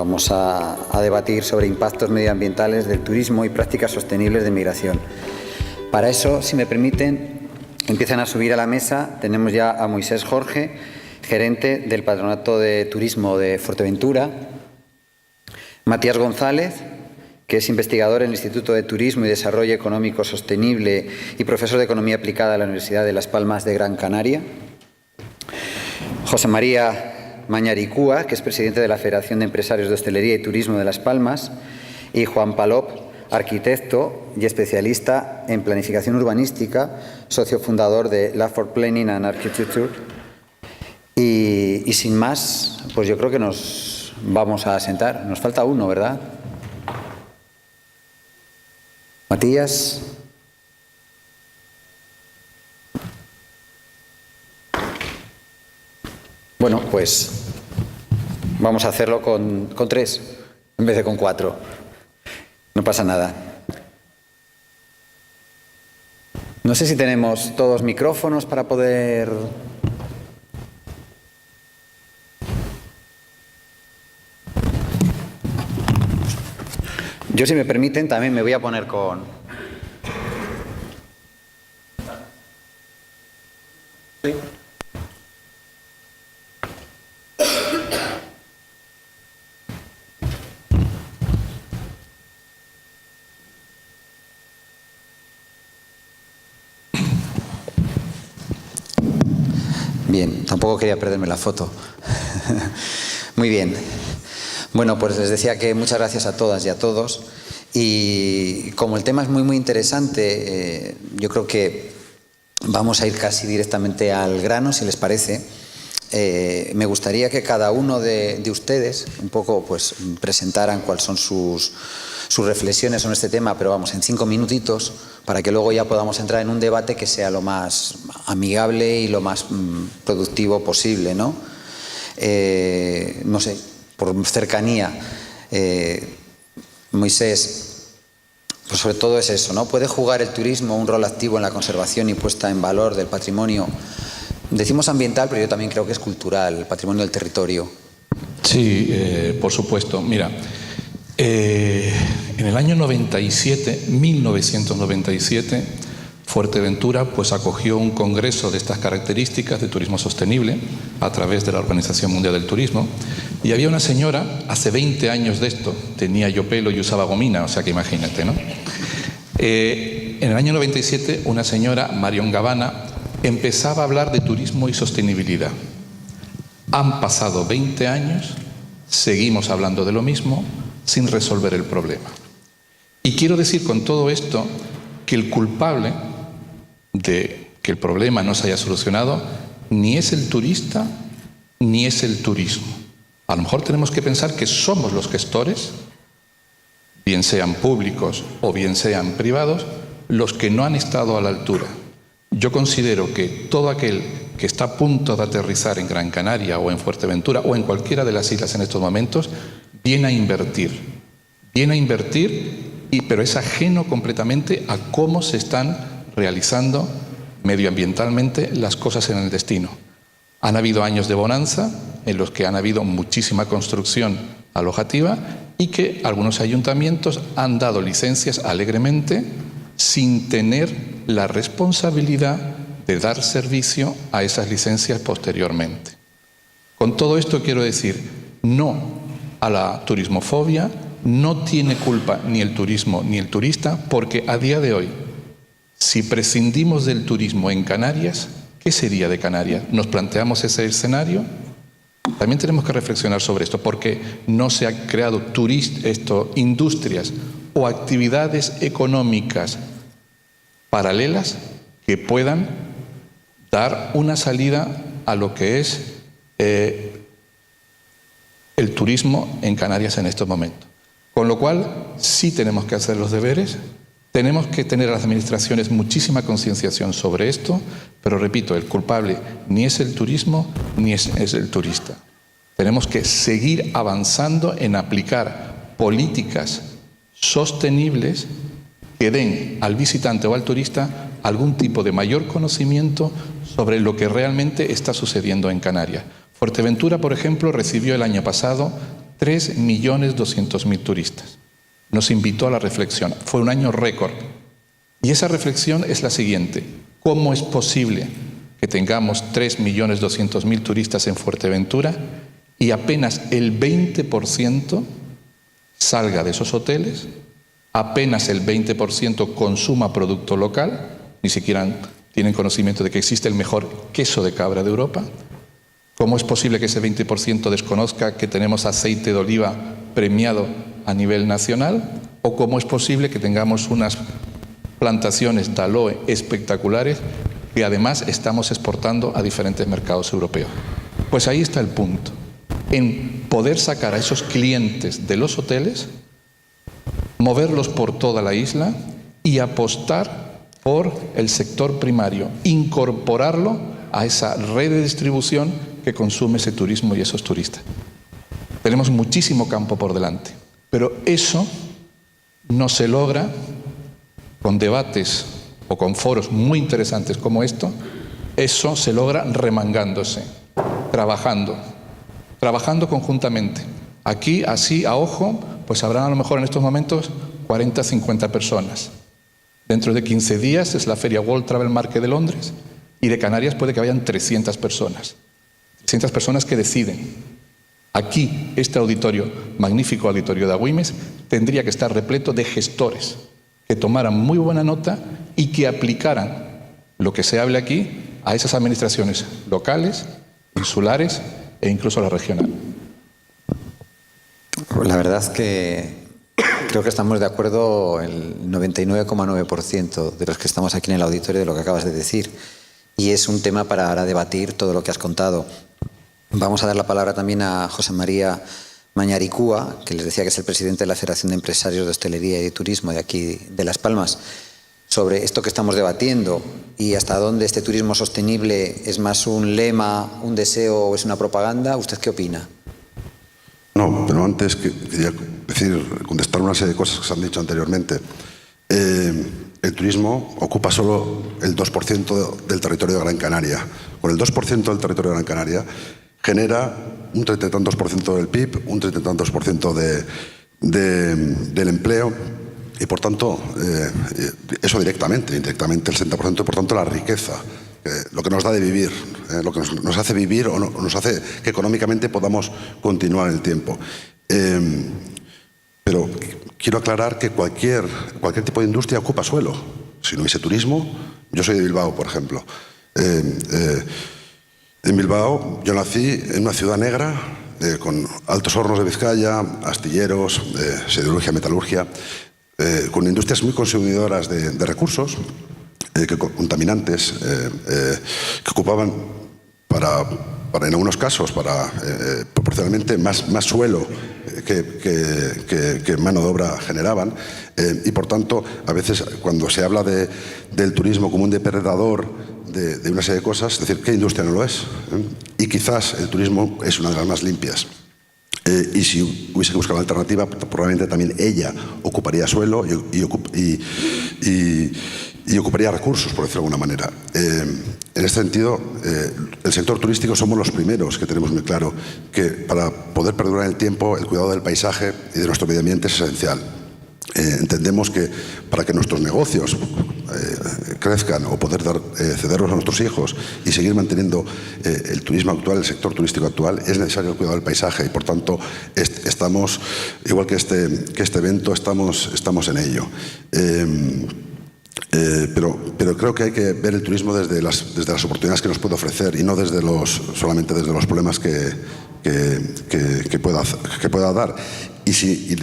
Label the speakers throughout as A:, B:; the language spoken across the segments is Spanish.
A: vamos a debatir sobre impactos medioambientales del turismo y prácticas sostenibles de migración. Para eso, si me permiten, empiezan a subir a la mesa. Tenemos ya a Moisés Jorge, gerente del Patronato de Turismo de Fuerteventura, Matías González, que es investigador en el Instituto de Turismo y Desarrollo Económico Sostenible y profesor de Economía Aplicada de la Universidad de Las Palmas de Gran Canaria, José María Mañaricúa, que es presidente de la Federación de Empresarios de Hostelería y Turismo de Las Palmas, y Juan Palop, arquitecto y especialista en planificación urbanística, socio fundador de Lab for Planning and Architecture. Y sin más, pues yo creo que nos vamos a sentar. Nos falta uno, ¿verdad? Matías. Bueno, pues vamos a hacerlo con 3 en vez de con 4. No pasa nada. No sé si tenemos todos micrófonos para poder... Yo, si me permiten, también me voy a poner con... ¿Sí? Bien, tampoco quería perderme la foto. Muy bien. Bueno, pues les decía que muchas gracias a todas y a todos. Y como el tema es muy interesante, yo creo que vamos a ir casi directamente al grano, si les parece. Me gustaría que cada uno de ustedes un poco pues presentaran cuáles son sus reflexiones sobre este tema, pero vamos, en 5 minutitos, para que luego ya podamos entrar en un debate que sea lo más amigable y lo más productivo posible, ¿no? No sé, por cercanía, Moisés, pues sobre todo es eso, ¿no? ¿Puede jugar el turismo un rol activo en la conservación y puesta en valor del patrimonio? Decimos ambiental, pero yo también creo que es cultural, el patrimonio del territorio.
B: Sí, por supuesto. Mira, en el año 1997, Fuerteventura pues acogió un congreso de estas características de turismo sostenible a través de la Organización Mundial del Turismo, y había una señora, hace 20 años de esto, tenía yo pelo y usaba gomina, o sea que imagínate, ¿no? En el año 97, una señora, Marion Gavana, empezaba a hablar de turismo y sostenibilidad. Han pasado 20 años, seguimos hablando de lo mismo, sin resolver el problema. Y quiero decir con todo esto que el culpable de que el problema no se haya solucionado ni es el turista ni es el turismo. A lo mejor tenemos que pensar que somos los gestores, bien sean públicos o bien sean privados, los que no han estado a la altura. Yo considero que todo aquel que está a punto de aterrizar en Gran Canaria o en Fuerteventura o en cualquiera de las islas en estos momentos, viene a invertir, pero es ajeno completamente a cómo se están realizando medioambientalmente las cosas en el destino. Han habido años de bonanza en los que han habido muchísima construcción alojativa y que algunos ayuntamientos han dado licencias alegremente sin tener la responsabilidad de dar servicio a esas licencias posteriormente. Con todo esto quiero decir no a la turismofobia. No tiene culpa ni el turismo ni el turista, porque a día de hoy, si prescindimos del turismo en Canarias, ¿qué sería de Canarias? ¿Nos planteamos ese escenario? También tenemos que reflexionar sobre esto, porque no se han creado industrias o actividades económicas paralelas que puedan dar una salida a lo que es el turismo en Canarias en estos momentos. Con lo cual, sí tenemos que hacer los deberes, tenemos que tener a las administraciones muchísima concienciación sobre esto, pero repito, el culpable ni es el turismo ni es el turista. Tenemos que seguir avanzando en aplicar políticas sostenibles que den al visitante o al turista algún tipo de mayor conocimiento sobre lo que realmente está sucediendo en Canarias. Fuerteventura, por ejemplo, recibió el año pasado 3.200.000 turistas. Nos invitó a la reflexión. Fue un año récord. Y esa reflexión es la siguiente. ¿Cómo es posible que tengamos 3.200.000 turistas en Fuerteventura y apenas el 20% salga de esos hoteles, apenas el 20% consuma producto local, ni siquiera tienen conocimiento de que existe el mejor queso de cabra de Europa? ¿Cómo es posible que ese 20% desconozca que tenemos aceite de oliva premiado a nivel nacional? ¿O cómo es posible que tengamos unas plantaciones de aloe espectaculares que además estamos exportando a diferentes mercados europeos? Pues ahí está el punto, en poder sacar a esos clientes de los hoteles, moverlos por toda la isla y apostar por el sector primario, incorporarlo a esa red de distribución que consume ese turismo y esos turistas. Tenemos muchísimo campo por delante, pero eso no se logra con debates o con foros muy interesantes como esto. Eso se logra remangándose, trabajando conjuntamente. Aquí, así, a ojo, pues habrán a lo mejor en estos momentos 40, 50 personas. Dentro de 15 días es la feria World Travel Market de Londres y de Canarias puede que vayan 300 personas. 300 personas que deciden. Aquí, este auditorio, magnífico auditorio de Agüimes, tendría que estar repleto de gestores que tomaran muy buena nota y que aplicaran lo que se hable aquí a esas administraciones locales, insulares e incluso a la regional.
A: La verdad es que creo que estamos de acuerdo el 99,9% de los que estamos aquí en el auditorio de lo que acabas de decir. Y es un tema para ahora debatir todo lo que has contado. Vamos a dar la palabra también a José María Mañaricúa, que les decía que es el presidente de la Federación de Empresarios de Hostelería y de Turismo de aquí de Las Palmas, sobre esto que estamos debatiendo y hasta dónde este turismo sostenible es más un lema, un deseo o es una propaganda. ¿Usted qué opina?
C: No, pero antes quería contestar una serie de cosas que se han dicho anteriormente. El turismo ocupa solo el 2% del territorio de Gran Canaria. Con el 2% del territorio de Gran Canaria genera un 30 y tantos por ciento del PIB, un 30 y tantos por ciento del empleo y, por tanto, eso indirectamente el 60%, por tanto, la riqueza, lo que nos da de vivir, lo que nos hace vivir o nos hace que económicamente podamos continuar en el tiempo. Pero quiero aclarar que cualquier tipo de industria ocupa suelo. Si no hubiese turismo, yo soy de Bilbao, por ejemplo. En Bilbao yo nací en una ciudad negra con altos hornos de Vizcaya, astilleros, siderurgia, metalurgia, con industrias muy consumidoras de recursos, contaminantes, que ocupaban en algunos casos, proporcionalmente más suelo que mano de obra generaban. Y por tanto, a veces cuando se habla del turismo como un depredador de una serie de cosas, es decir, ¿qué industria no lo es? Y quizás el turismo es una de las más limpias. Y si hubiese que buscar una alternativa, probablemente también ella ocuparía suelo y ocuparía recursos, por decirlo de alguna manera. En este sentido, el sector turístico somos los primeros que tenemos muy claro que para poder perdurar en el tiempo el cuidado del paisaje y de nuestro medio ambiente es esencial. Entendemos que para que nuestros negocios crezcan o poder cederlos a nuestros hijos y seguir manteniendo el turismo actual, el sector turístico actual, es necesario el cuidado del paisaje y, por tanto, estamos, igual que este evento, estamos en ello. Pero creo que hay que ver el turismo desde las oportunidades que nos puede ofrecer y no solamente desde los problemas que pueda dar. Y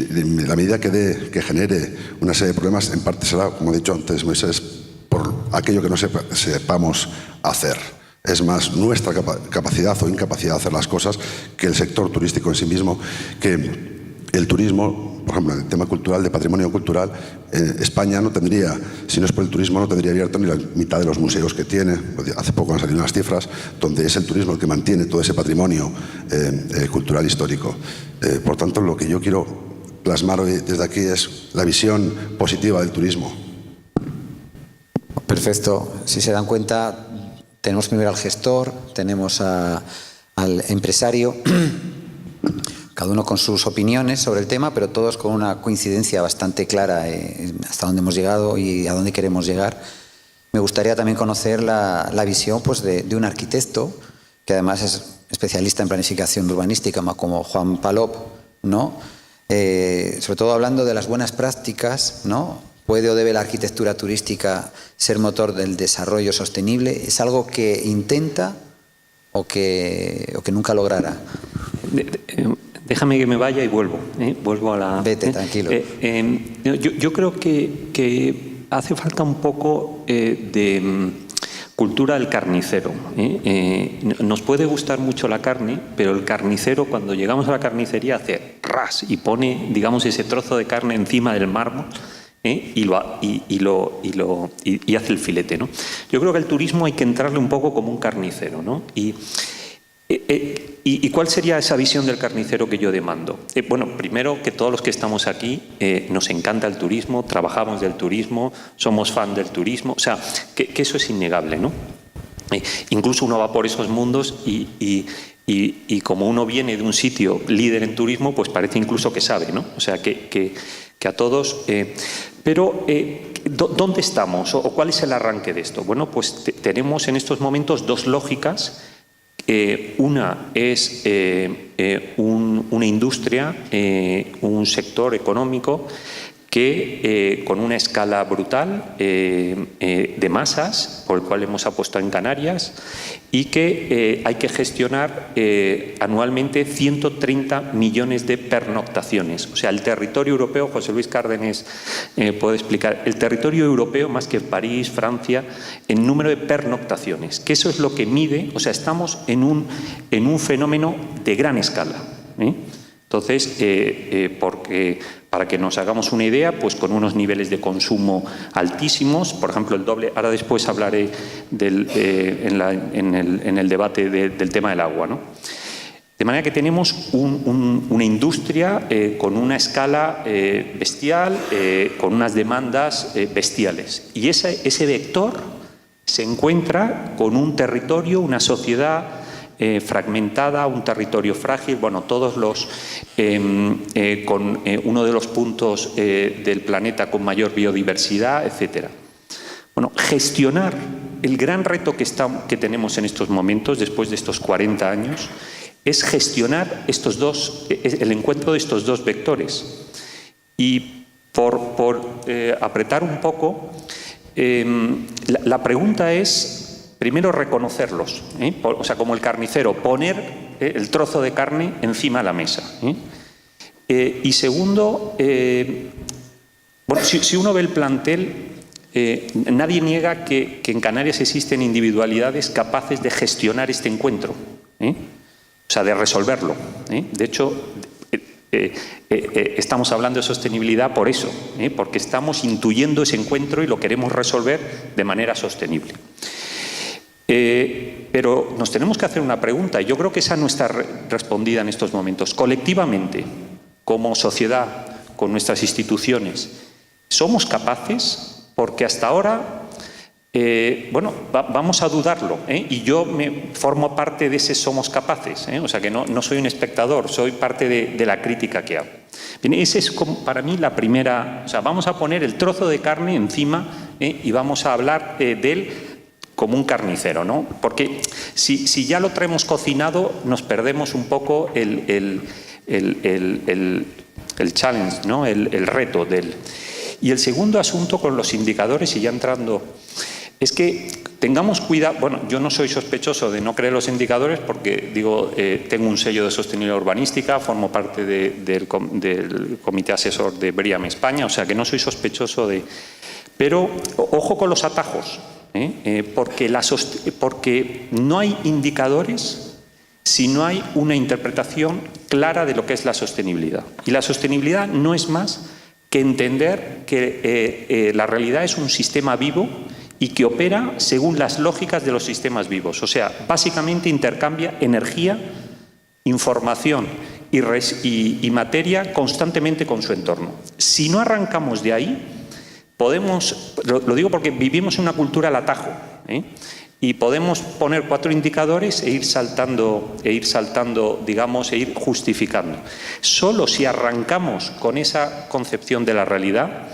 C: la medida que genere una serie de problemas, en parte será, como ha dicho antes Moisés, por aquello que no sepamos hacer. Es más nuestra capacidad o incapacidad de hacer las cosas que el sector turístico en sí mismo, que el turismo, por ejemplo, en el tema cultural, de patrimonio cultural, España no tendría, si no es por el turismo, no tendría abierto ni la mitad de los museos que tiene. Hace poco han salido unas cifras donde es el turismo el que mantiene todo ese patrimonio cultural histórico. Por tanto, lo que yo quiero plasmar hoy desde aquí es la visión positiva del turismo.
A: Perfecto. Si se dan cuenta, tenemos primero al gestor, tenemos al empresario. cada uno con sus opiniones sobre el tema, pero todos con una coincidencia bastante clara hasta dónde hemos llegado y a dónde queremos llegar. Me gustaría también conocer la visión pues, de un arquitecto, que además es especialista en planificación urbanística, como Juan Palop, ¿no? Sobre todo hablando de las buenas prácticas, ¿no? ¿Puede o debe la arquitectura turística ser motor del desarrollo sostenible? ¿Es algo que intenta o que nunca logrará?
D: Déjame que me vaya y vuelvo. Vuelvo a la...
A: Vete, tranquilo.
D: Yo creo que hace falta un poco de cultura del carnicero. Nos puede gustar mucho la carne, pero el carnicero, cuando llegamos a la carnicería, hace ras y pone, digamos, ese trozo de carne encima del mármol y hace el filete, ¿no? Yo creo que el turismo hay que entrarle un poco como un carnicero, ¿no? ¿Y cuál sería esa visión del carnicero que yo demando? Bueno, primero que todos los que estamos aquí nos encanta el turismo, trabajamos del turismo, somos fan del turismo, o sea, que eso es innegable, ¿no? Incluso uno va por esos mundos y como uno viene de un sitio líder en turismo, pues parece incluso que sabe, ¿no? O sea, que a todos... pero, ¿dónde estamos? ¿O cuál es el arranque de esto? Bueno, pues tenemos en estos momentos dos lógicas. Una es una industria, un sector económico que con una escala brutal de masas, por el cual hemos apostado en Canarias, y que hay que gestionar anualmente 130 millones de pernoctaciones. O sea, el territorio europeo, José Luis Cárdenas puede explicar, el territorio europeo, más que París, Francia, en número de pernoctaciones, que eso es lo que mide, o sea, estamos en un fenómeno de gran escala. Entonces, porque para que nos hagamos una idea, pues con unos niveles de consumo altísimos, por ejemplo, el doble, ahora después hablaré en el debate del tema del agua, ¿no? De manera que tenemos una industria con una escala bestial, con unas demandas bestiales. Y ese vector se encuentra con un territorio, una sociedad fragmentada, un territorio frágil, bueno, todos los con uno de los puntos del planeta con mayor biodiversidad, etcétera. Bueno, gestionar el gran reto que tenemos en estos momentos, después de estos 40 años, es gestionar el encuentro de estos dos vectores. Y por apretar un poco, la pregunta es, primero, reconocerlos, o sea, como el carnicero, poner el trozo de carne encima de la mesa. Y segundo, bueno, si uno ve el plantel, nadie niega que en Canarias existen individualidades capaces de gestionar este encuentro, o sea, de resolverlo. De hecho, estamos hablando de sostenibilidad por eso, porque estamos intuyendo ese encuentro y lo queremos resolver de manera sostenible. Pero nos tenemos que hacer una pregunta, y yo creo que esa no está respondida en estos momentos. Colectivamente, como sociedad, con nuestras instituciones, ¿somos capaces? Porque hasta ahora, bueno, vamos a dudarlo, y yo me formo parte de ese somos capaces, o sea que no soy un espectador, soy parte de la crítica que hago. Bien, esa es para mí la primera, o sea, vamos a poner el trozo de carne encima y vamos a hablar de él como un carnicero, ¿no? Porque si ya lo traemos cocinado, nos perdemos un poco el challenge, ¿no? El reto del... Y el segundo asunto con los indicadores, y ya entrando, es que tengamos cuidado. Bueno, yo no soy sospechoso de no creer los indicadores porque, digo, tengo un sello de sostenibilidad urbanística, formo parte del comité asesor de BRIAM España, o sea que no soy sospechoso de... Pero ojo con los atajos. Porque no hay indicadores si no hay una interpretación clara de lo que es la sostenibilidad. Y la sostenibilidad no es más que entender que la realidad es un sistema vivo y que opera según las lógicas de los sistemas vivos. O sea, básicamente intercambia energía, información y materia constantemente con su entorno. Si no arrancamos de ahí, podemos, lo digo porque vivimos en una cultura al atajo, Y podemos poner 4 indicadores e ir saltando, digamos, e ir justificando. Solo si arrancamos con esa concepción de la realidad,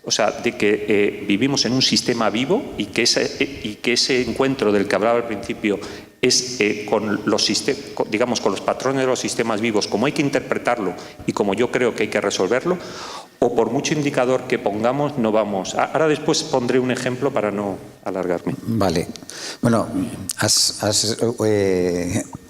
D: o sea, de que vivimos en un sistema vivo y que ese encuentro del que hablaba al principio es con los patrones de los sistemas vivos, como hay que interpretarlo y como yo creo que hay que resolverlo, o por mucho indicador que pongamos no vamos. Ahora después pondré un ejemplo para no alargarme.
A: Vale. Bueno, has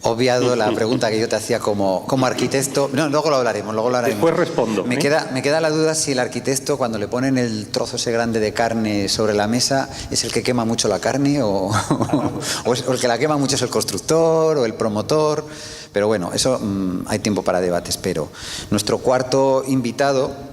A: obviado la pregunta que yo te hacía como arquitecto. No, luego lo hablaremos.
D: Después respondo.
A: Me queda la duda si el arquitecto, cuando le ponen el trozo ese grande de carne sobre la mesa, es el que quema mucho la carne o el que la quema mucho es el constructor o el promotor. Pero bueno, eso hay tiempo para debate, espero. Nuestro cuarto invitado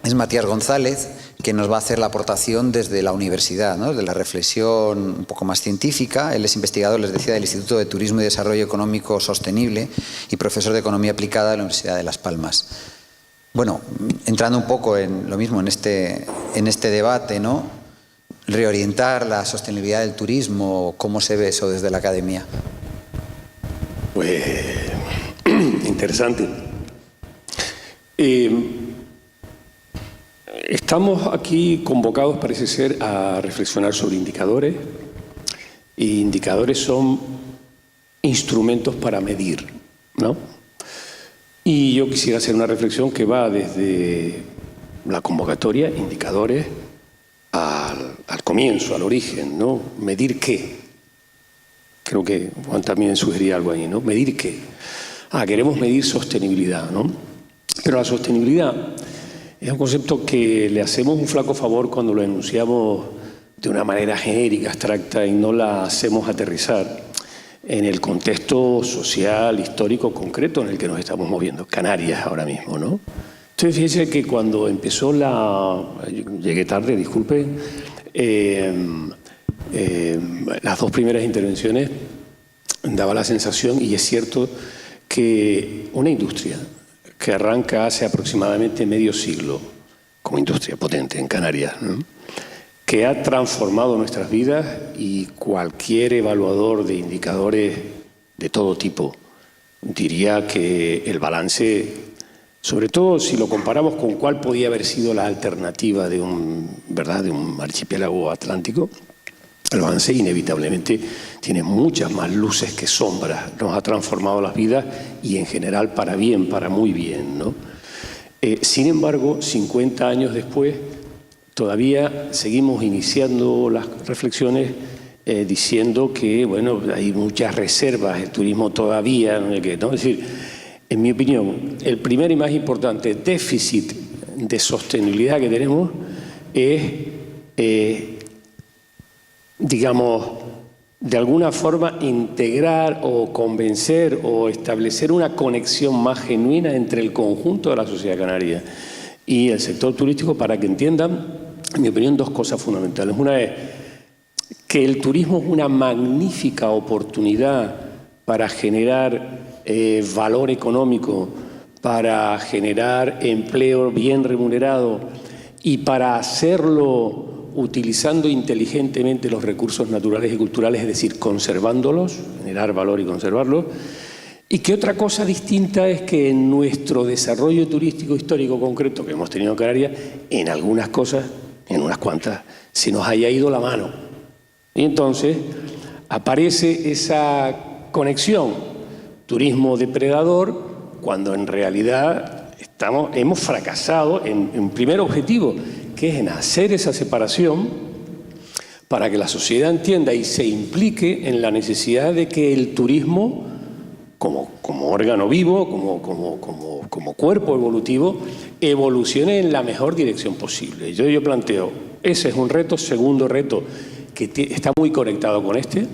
A: es Matías González, que nos va a hacer la aportación desde la universidad, ¿no? De la reflexión un poco más científica. Él es investigador, les decía, del Instituto de Turismo y Desarrollo Económico Sostenible y profesor de Economía Aplicada de la Universidad de Las Palmas. Bueno, entrando un poco en lo mismo, en este debate, ¿no? Reorientar la sostenibilidad del turismo, ¿cómo se ve eso desde la academia?
E: Pues interesante. Estamos aquí convocados, parece ser, a reflexionar sobre indicadores. Y indicadores son instrumentos para medir, ¿no? Y yo quisiera hacer una reflexión que va desde la convocatoria, indicadores, al comienzo, al origen, ¿no? ¿Medir qué? Creo que Juan también sugería algo ahí, ¿no? ¿Medir qué? Queremos medir sostenibilidad, ¿no? Pero la sostenibilidad es un concepto que le hacemos un flaco favor cuando lo enunciamos de una manera genérica, abstracta, y no la hacemos aterrizar en el contexto social, histórico, concreto en el que nos estamos moviendo. Canarias ahora mismo, ¿no? Entonces, fíjense que cuando empezó llegué tarde, disculpen, las 2 primeras intervenciones daba la sensación, y es cierto, que una industria que arranca hace aproximadamente medio siglo, como industria potente en Canarias, ¿no? Que ha transformado nuestras vidas, y cualquier evaluador de indicadores de todo tipo diría que el balance, sobre todo si lo comparamos con cuál podía haber sido la alternativa de un archipiélago atlántico, el balance inevitablemente tiene muchas más luces que sombras. Nos ha transformado las vidas, y en general para bien, para muy bien, ¿no? Sin embargo, 50 años después, todavía seguimos iniciando las reflexiones diciendo que, bueno, hay muchas reservas, el turismo todavía, ¿no? Es decir, en mi opinión, el primer y más importante déficit de sostenibilidad que tenemos es, digamos, de alguna forma integrar o convencer o establecer una conexión más genuina entre el conjunto de la sociedad canaria y el sector turístico, para que entiendan, en mi opinión, 2 cosas fundamentales. Una es que el turismo es una magnífica oportunidad para generar valor económico, para generar empleo bien remunerado, y para hacerlo utilizando inteligentemente los recursos naturales y culturales, es decir, conservándolos, generar valor y conservarlos. Y que otra cosa distinta es que en nuestro desarrollo turístico histórico concreto que hemos tenido en Canarias, en algunas cosas, en unas cuantas, se nos haya ido la mano. Y entonces aparece esa conexión turismo depredador, cuando en realidad hemos fracasado en un primer objetivo, que es en hacer esa separación para que la sociedad entienda y se implique en la necesidad de que el turismo, como órgano vivo, como cuerpo evolutivo, evolucione en la mejor dirección posible. Yo planteo, ese es un reto. Segundo reto, que está muy conectado con este.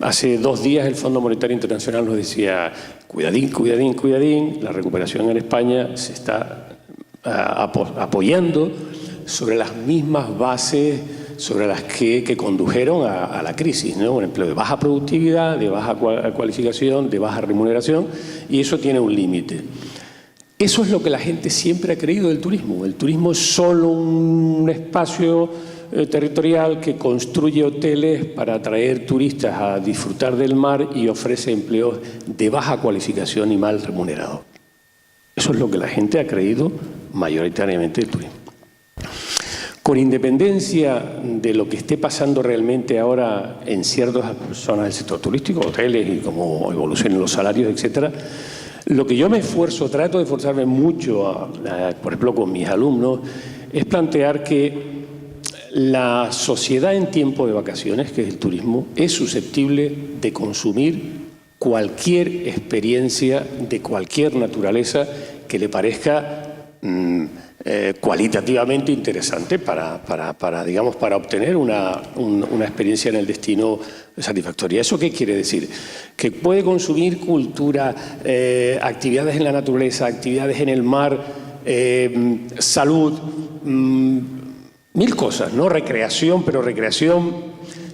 E: Hace 2 días el Fondo Monetario Internacional nos decía, cuidadín, la recuperación en España se está apoyando sobre las mismas bases sobre las que condujeron a la crisis, ¿no? Un empleo de baja productividad, de baja cualificación, de baja remuneración, y eso tiene un límite. Eso es lo que la gente siempre ha creído del turismo. El turismo es solo un espacio territorial que construye hoteles para atraer turistas a disfrutar del mar y ofrece empleos de baja cualificación y mal remunerados. Eso es lo que la gente ha creído mayoritariamente del turismo. Con independencia de lo que esté pasando realmente ahora en ciertas zonas del sector turístico, hoteles y cómo evolucionen los salarios, etcétera, lo que yo me esfuerzo, trato de esforzarme mucho, por ejemplo, con mis alumnos, es plantear que la sociedad en tiempo de vacaciones, que es el turismo, es susceptible de consumir cualquier experiencia de cualquier naturaleza que le parezca cualitativamente interesante digamos, para obtener una experiencia en el destino satisfactoria. ¿Eso qué quiere decir? Que puede consumir cultura, actividades en la naturaleza, actividades en el mar, salud, mil cosas, ¿no? Recreación, pero recreación...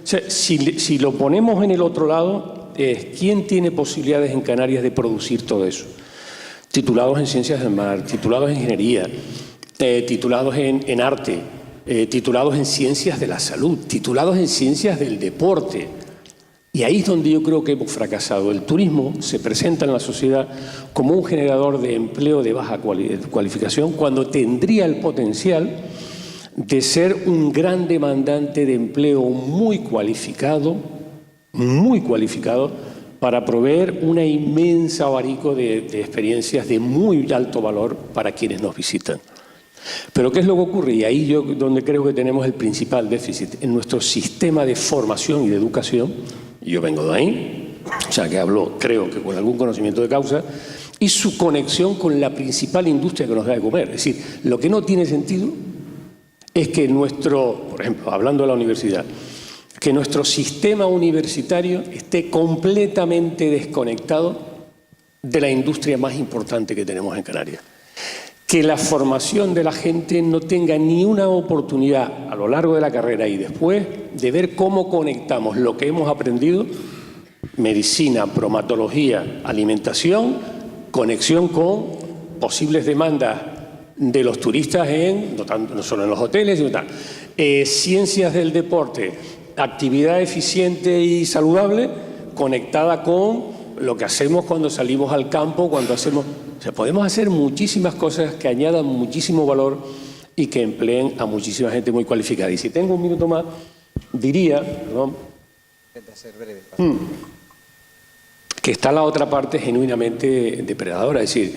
E: O sea, si lo ponemos en el otro lado, ¿quién tiene posibilidades en Canarias de producir todo eso? Titulados en ciencias del mar, titulados en ingeniería, titulados en arte, titulados en ciencias de la salud, titulados en ciencias del deporte. Y ahí es donde yo creo que hemos fracasado. El turismo se presenta en la sociedad como un generador de empleo de baja cualificación cuando tendría el potencial de ser un gran demandante de empleo muy cualificado para proveer una inmensa abanico de experiencias de muy alto valor para quienes nos visitan. Pero ¿qué es lo que ocurre? Y ahí yo donde creo que tenemos el principal déficit, en nuestro sistema de formación y de educación, y yo vengo de ahí, o sea que hablo, creo que con algún conocimiento de causa, y su conexión con la principal industria que nos da de comer. Es decir, lo que no tiene sentido es que por ejemplo, hablando de la universidad, que nuestro sistema universitario esté completamente desconectado de la industria más importante que tenemos en Canarias. Que la formación de la gente no tenga ni una oportunidad a lo largo de la carrera y después de ver cómo conectamos lo que hemos aprendido, medicina, bromatología, alimentación, conexión con posibles demandas de los turistas no solo en los hoteles, sino ciencias del deporte, actividad eficiente y saludable conectada con lo que hacemos cuando salimos al campo, cuando hacemos... O sea, podemos hacer muchísimas cosas que añadan muchísimo valor y que empleen a muchísima gente muy cualificada. Y si tengo un minuto más, diría, perdón, que está la otra parte genuinamente depredadora. Es decir,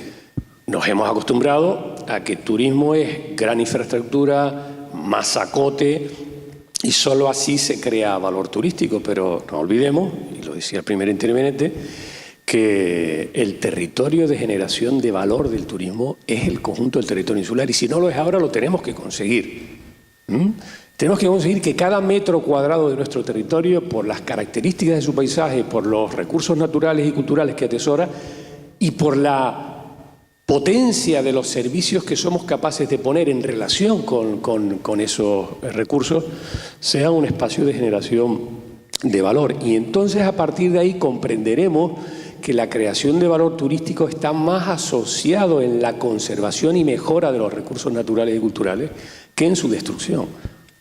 E: nos hemos acostumbrado a que turismo es gran infraestructura, masacote, y solo así se crea valor turístico. Pero no olvidemos, y lo decía el primer interviniente, que el territorio de generación de valor del turismo es el conjunto del territorio insular, y si no lo es ahora, lo tenemos que conseguir. Tenemos que conseguir que cada metro cuadrado de nuestro territorio, por las características de su paisaje, por los recursos naturales y culturales que atesora y por la potencia de los servicios que somos capaces de poner en relación con esos recursos, sea un espacio de generación de valor. Y entonces, a partir de ahí, comprenderemos que la creación de valor turístico está más asociado en la conservación y mejora de los recursos naturales y culturales que en su destrucción.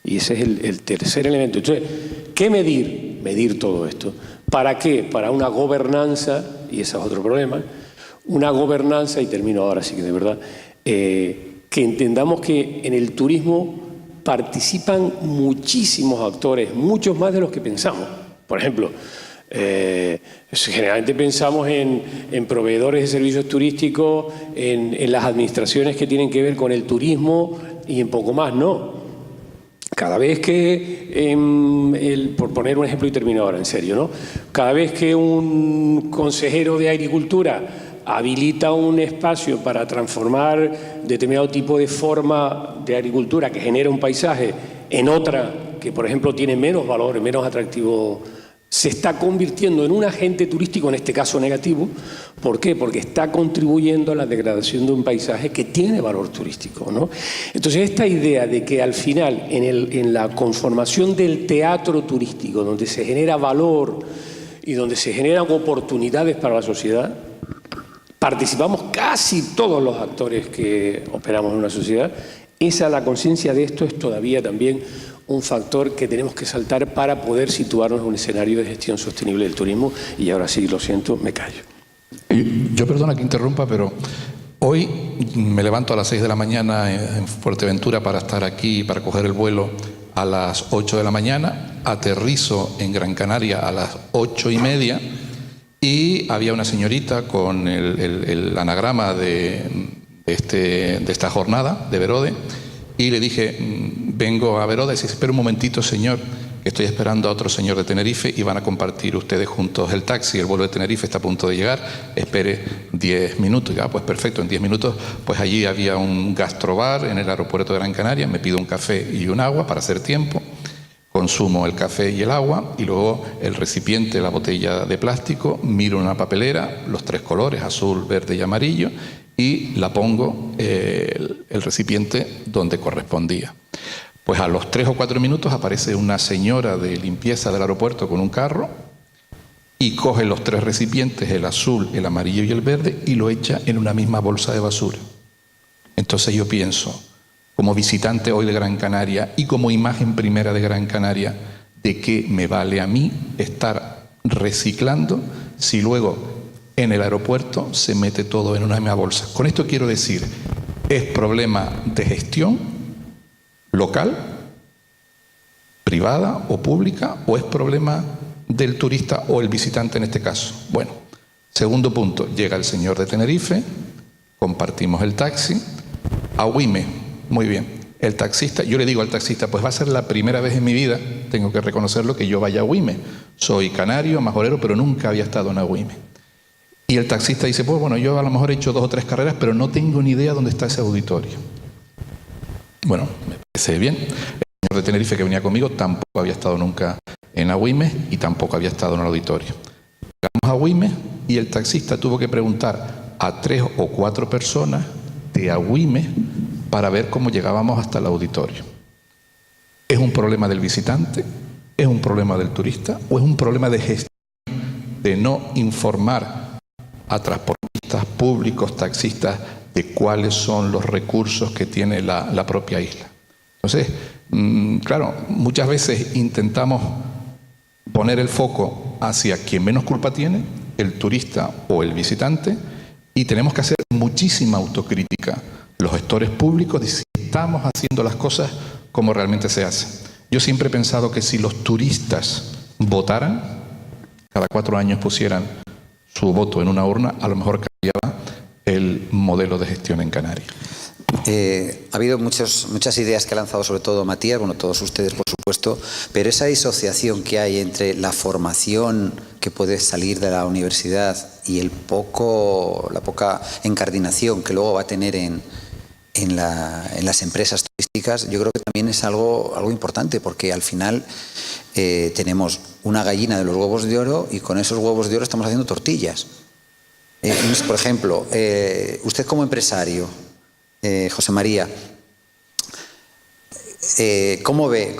E: Y ese es el tercer elemento. Entonces, ¿qué medir? Medir todo esto. ¿Para qué? Para una gobernanza, y ese es otro problema, una gobernanza, y termino ahora sí que de verdad, que entendamos que en el turismo participan muchísimos actores, muchos más de los que pensamos. Por ejemplo, generalmente pensamos en proveedores de servicios turísticos, en las administraciones que tienen que ver con el turismo y en poco más, no. Cada vez que, por poner un ejemplo y termino ahora, en serio, ¿no? Cada vez que un consejero de Agricultura habilita un espacio para transformar determinado tipo de forma de agricultura que genera un paisaje en otra que, por ejemplo, tiene menos valor, menos atractivo, se está convirtiendo en un agente turístico, en este caso negativo. ¿Por qué? Porque está contribuyendo a la degradación de un paisaje que tiene valor turístico, ¿no? Entonces, esta idea de que al final, en la conformación del teatro turístico, donde se genera valor y donde se generan oportunidades para la sociedad, participamos casi todos los actores que operamos en una sociedad. La conciencia de esto es todavía también un factor que tenemos que saltar para poder situarnos en un escenario de gestión sostenible del turismo. Y ahora sí, lo siento, me callo.
B: Yo perdona que interrumpa, pero hoy me levanto a las 6 de la mañana en Fuerteventura para estar aquí, para coger el vuelo a las 8 de la mañana, aterrizo en Gran Canaria a las 8:30 y había una señorita con el anagrama de esta jornada de Verode y le dije, vengo a Verode, y dice, espera un momentito señor, que estoy esperando a otro señor de Tenerife y van a compartir ustedes juntos el taxi, el vuelo de Tenerife está a punto de llegar, espere 10 minutos. Ya, pues perfecto, en 10 minutos, pues allí había un gastrobar en el aeropuerto de Gran Canaria, me pido un café y un agua para hacer tiempo, consumo el café y el agua y luego el recipiente, la botella de plástico, miro una papelera, los 3 colores, azul, verde y amarillo, y la pongo el recipiente donde correspondía. Pues a los 3 o 4 minutos aparece una señora de limpieza del aeropuerto con un carro y coge los 3 recipientes, el azul, el amarillo y el verde, y lo echa en una misma bolsa de basura. Entonces yo pienso, como visitante hoy de Gran Canaria y como imagen primera de Gran Canaria, ¿de qué me vale a mí estar reciclando si luego en el aeropuerto se mete todo en una misma bolsa? Con esto quiero decir, es problema de gestión local, privada o pública, o es problema del turista o el visitante en este caso. Bueno, segundo punto, llega el señor de Tenerife, compartimos el taxi, a Güime, muy bien, el taxista, yo le digo al taxista, pues va a ser la primera vez en mi vida, tengo que reconocerlo, que yo vaya a Güime, soy canario, majorero, pero nunca había estado en Agüime. Y el taxista dice, pues bueno, yo a lo mejor he hecho 2 o 3 carreras, pero no tengo ni idea dónde está ese auditorio. Bueno, me parece bien. El señor de Tenerife que venía conmigo tampoco había estado nunca en Agüime y tampoco había estado en el auditorio. Llegamos a Agüime y el taxista tuvo que preguntar a 3 o 4 personas de Agüime para ver cómo llegábamos hasta el auditorio. ¿Es un problema del visitante? ¿Es un problema del turista? ¿O es un problema de gestión, de no informar a transportistas públicos, taxistas, de cuáles son los recursos que tiene la propia isla? Entonces, claro, muchas veces intentamos poner el foco hacia quien menos culpa tiene, el turista o el visitante, y tenemos que hacer muchísima autocrítica los gestores públicos de si estamos haciendo las cosas como realmente se hacen. Yo siempre he pensado que si los turistas votaran, cada 4 años pusieran su voto en una urna, a lo mejor cambiaba el modelo de gestión en Canarias.
A: Ha habido muchas ideas que ha lanzado sobre todo Matías, bueno, todos ustedes por supuesto, pero esa disociación que hay entre la formación que puede salir de la universidad y la poca encardinación que luego va a tener en las empresas turísticas, yo creo que también es algo importante, porque al final tenemos una gallina de los huevos de oro y con esos huevos de oro estamos haciendo tortillas. Por ejemplo, usted como empresario, José María, ¿cómo ve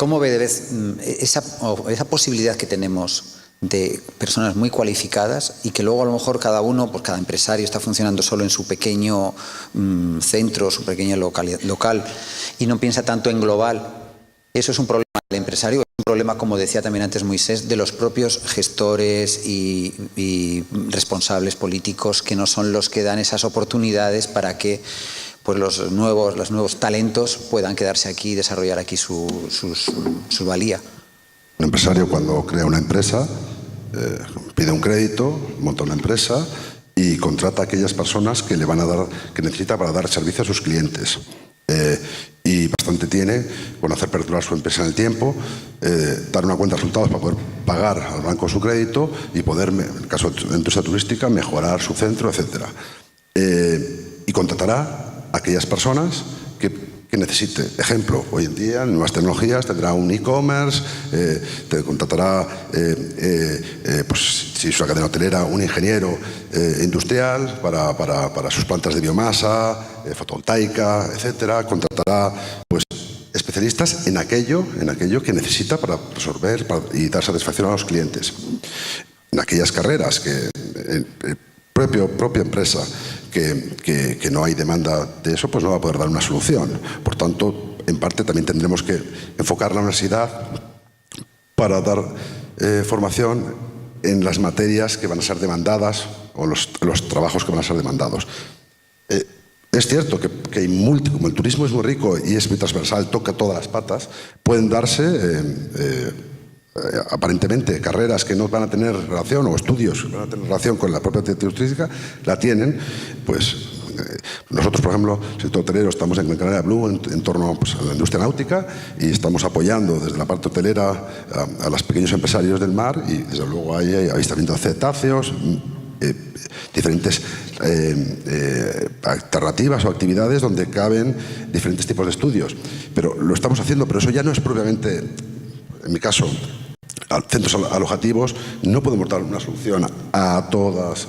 A: esa posibilidad que tenemos de personas muy cualificadas y que luego a lo mejor cada uno, pues cada empresario está funcionando solo en su pequeño centro, su pequeño local y no piensa tanto en global? Eso es un problema del empresario, es un problema, como decía también antes Moisés, de los propios gestores y responsables políticos, que no son los que dan esas oportunidades para que pues los nuevos talentos puedan quedarse aquí y desarrollar aquí su valía.
C: Un empresario, cuando crea una empresa, pide un crédito, monta una empresa y contrata a aquellas personas que necesita para dar servicio a sus clientes. Y bastante tiene con hacer perdurar su empresa en el tiempo, dar una cuenta de resultados para poder pagar al banco su crédito y poder, en el caso de industria turística, mejorar su centro, etc. Y contratará a aquellas personas que necesite. Ejemplo, hoy en día, en nuevas tecnologías, tendrá un e-commerce, te contratará, pues, si es una cadena hotelera, un ingeniero industrial para sus plantas de biomasa, fotovoltaica, etcétera. Contratará, pues, especialistas en aquello que necesita para resolver y dar satisfacción a los clientes. En aquellas carreras que propia empresa que no hay demanda de eso, pues no va a poder dar una solución. Por tanto, en parte también tendremos que enfocar la universidad para dar formación en las materias que van a ser demandadas o los trabajos que van a ser demandados. Es cierto que como el turismo es muy rico y es muy transversal, toca todas las patas, pueden darse aparentemente carreras que no van a tener relación o estudios que van a tener relación con la propia actividad turística, la tienen, pues nosotros, por ejemplo, el sector hotelero, estamos en Gran Canaria Blue en torno pues, a la industria náutica y estamos apoyando desde la parte hotelera a los pequeños empresarios del mar y desde luego hay avistamiento de cetáceos, diferentes alternativas o actividades donde caben diferentes tipos de estudios. Pero lo estamos haciendo, pero eso ya no es propiamente, en mi caso, centros alojativos, no podemos dar una solución a todas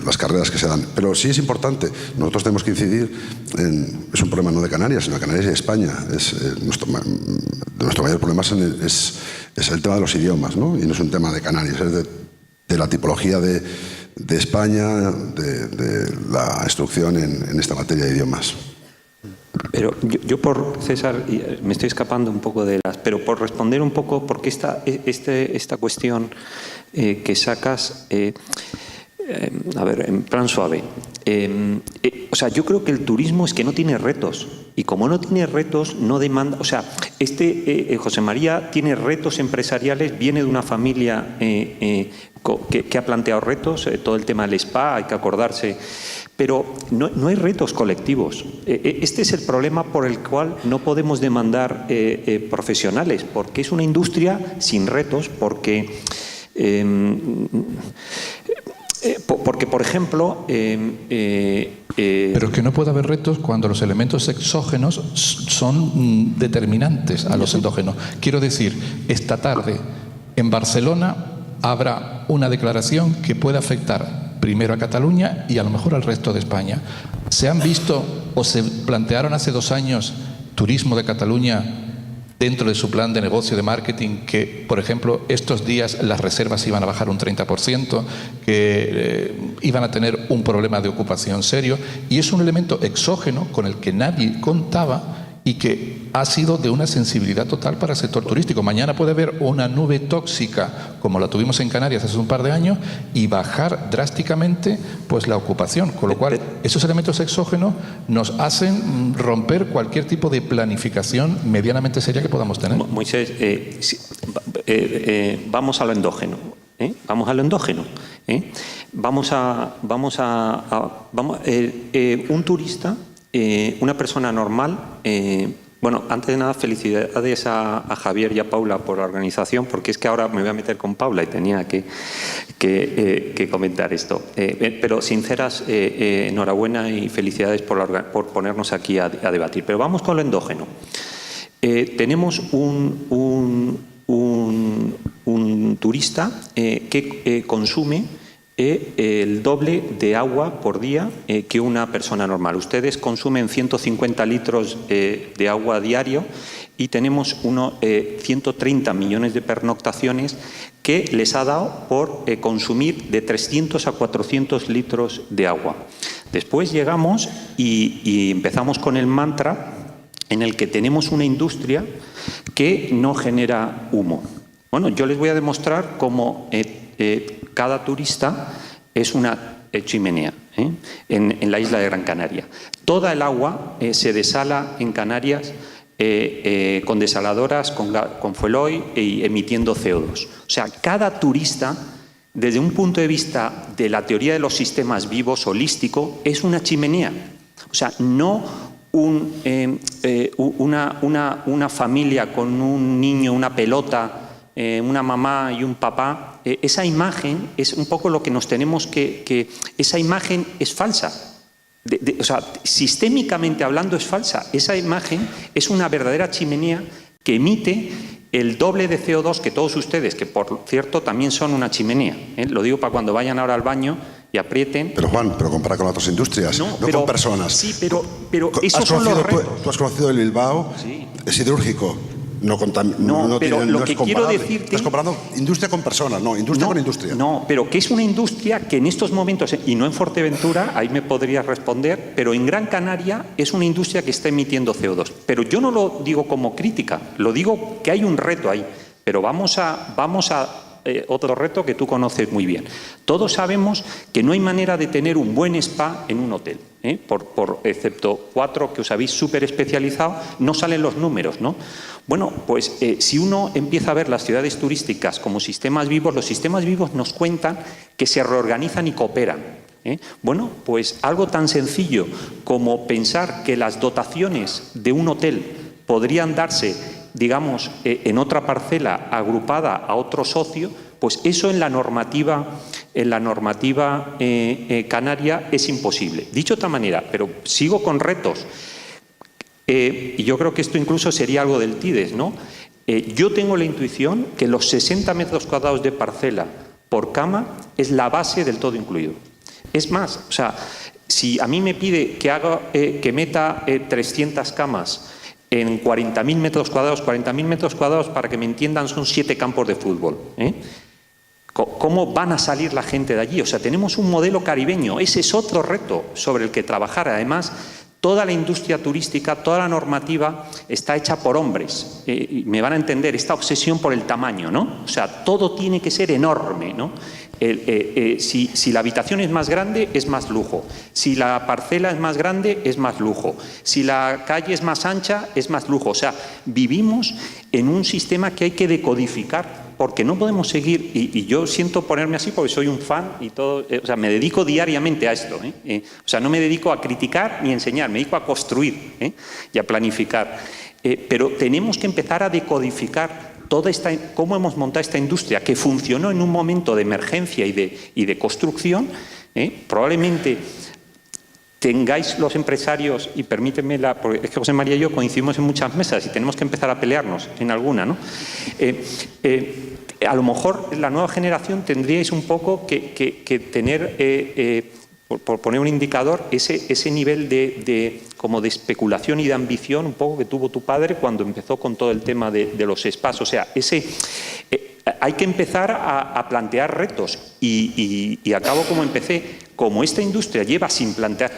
C: las carreras que se dan. Pero sí es importante, nosotros tenemos que incidir es un problema no de Canarias, sino de Canarias y de España. Nuestro mayor problema es el tema de los idiomas, ¿no? Y no es un tema de Canarias, es de la tipología de España, de la instrucción en esta materia de idiomas.
D: Pero yo por César, me estoy escapando un poco de pero por responder un poco, porque esta cuestión que sacas, a ver, en plan suave, o sea, yo creo que el turismo es que no tiene retos, y como no tiene retos, no demanda, o sea, José María tiene retos empresariales, viene de una familia que ha planteado retos, todo el tema del spa, hay que acordarse, pero no hay retos colectivos. Este es el problema por el cual no podemos demandar profesionales, porque es una industria sin retos, porque por ejemplo...
B: Pero es que no puede haber retos cuando los elementos exógenos son determinantes a los endógenos. Quiero decir, esta tarde en Barcelona habrá una declaración que puede afectar primero a Cataluña y a lo mejor al resto de España. ¿Se han visto o se plantearon hace 2 años turismo de Cataluña dentro de su plan de negocio de marketing que, por ejemplo, estos días las reservas iban a bajar un 30%, que iban a tener un problema de ocupación serio? Y es un elemento exógeno con el que nadie contaba y que ha sido de una sensibilidad total para el sector turístico. Mañana puede haber una nube tóxica como la tuvimos en Canarias hace un par de años y bajar drásticamente pues la ocupación, con lo cual esos elementos exógenos nos hacen romper cualquier tipo de planificación medianamente seria que podamos tener. Moisés,
D: vamos a lo endógeno. Vamos a lo endógeno. Un turista, una persona normal, bueno, antes de nada, felicidades a Javier y a Paula por la organización, porque es que ahora me voy a meter con Paula y tenía que comentar esto. Pero sinceras, enhorabuena y felicidades por ponernos aquí a debatir. Pero vamos con lo endógeno. Tenemos un turista que consume el doble de agua por día que una persona normal. Ustedes consumen 150 litros de agua diario y tenemos 130 millones de pernoctaciones que les ha dado por consumir de 300 a 400 litros de agua. Después llegamos y empezamos con el mantra en el que tenemos una industria que no genera humo. Bueno, yo les voy a demostrar cómo cada turista es una chimenea en la isla de Gran Canaria. Toda el agua se desala en Canarias con desaladoras, con fuel oil y emitiendo CO2. O sea, cada turista, desde un punto de vista de la teoría de los sistemas vivos holístico, es una chimenea. O sea, no una familia con un niño, una pelota, una mamá y un papá. Esa imagen es un poco lo que nos tenemos que esa imagen es falsa. O sea, sistémicamente hablando es falsa. Esa imagen es una verdadera chimenea que emite el doble de CO2 que todos ustedes, que por cierto también son una chimenea. Lo digo para cuando vayan ahora al baño y aprieten.
C: Pero Juan, pero compara con otras industrias, no con personas.
D: Sí, pero esos son los retos.
C: Tú has conocido el Bilbao, sí. Es siderúrgico.
D: pero lo que quiero decirte...
C: Estás comparando industria con personas, no, industria con industria.
D: No, pero que es una industria que en estos momentos, y no en Fuerteventura, ahí me podrías responder, pero en Gran Canaria es una industria que está emitiendo CO2. Pero yo no lo digo como crítica, lo digo que hay un reto ahí. Pero vamos a otro reto que tú conoces muy bien. Todos sabemos que no hay manera de tener un buen spa en un hotel. Excepto 4 que os habéis súper especializado, no salen los números, ¿no? Bueno, pues si uno empieza a ver las ciudades turísticas como sistemas vivos, los sistemas vivos nos cuentan que se reorganizan y cooperan. Bueno, pues algo tan sencillo como pensar que las dotaciones de un hotel podrían darse, digamos, en otra parcela agrupada a otro socio, pues eso en la normativa canaria es imposible. Dicho de otra manera, pero sigo con retos, y yo creo que esto incluso sería algo del TIDES, ¿no? Yo tengo la intuición que los 60 metros cuadrados de parcela por cama es la base del todo incluido. Es más, o sea, si a mí me pide que meta 300 camas en 40.000 metros cuadrados, 40.000 metros cuadrados, para que me entiendan, son 7 campos de fútbol. ¿Cómo van a salir la gente de allí? O sea, tenemos un modelo caribeño. Ese es otro reto sobre el que trabajar. Además, toda la industria turística, toda la normativa está hecha por hombres. Y me van a entender, esta obsesión por el tamaño, ¿no? O sea, todo tiene que ser enorme, ¿no? Si la habitación es más grande, es más lujo. Si la parcela es más grande, es más lujo. Si la calle es más ancha, es más lujo. O sea, vivimos en un sistema que hay que decodificar, porque no podemos seguir, y yo siento ponerme así porque soy un fan y todo, o sea, me dedico diariamente a esto. O sea, no me dedico a criticar ni a enseñar, me dedico a construir y a planificar. Pero tenemos que empezar a decodificar cómo hemos montado esta industria que funcionó en un momento de emergencia y de construcción. Probablemente tengáis los empresarios, y permíteme, porque es que José María y yo coincidimos en muchas mesas y tenemos que empezar a pelearnos en alguna, ¿no? A lo mejor la nueva generación tendríais un poco que tener, por poner un indicador, ese nivel como de especulación y de ambición un poco que tuvo tu padre cuando empezó con todo el tema de los spas. O sea, hay que empezar a plantear retos y acabo como empecé. Como esta industria lleva sin plantear,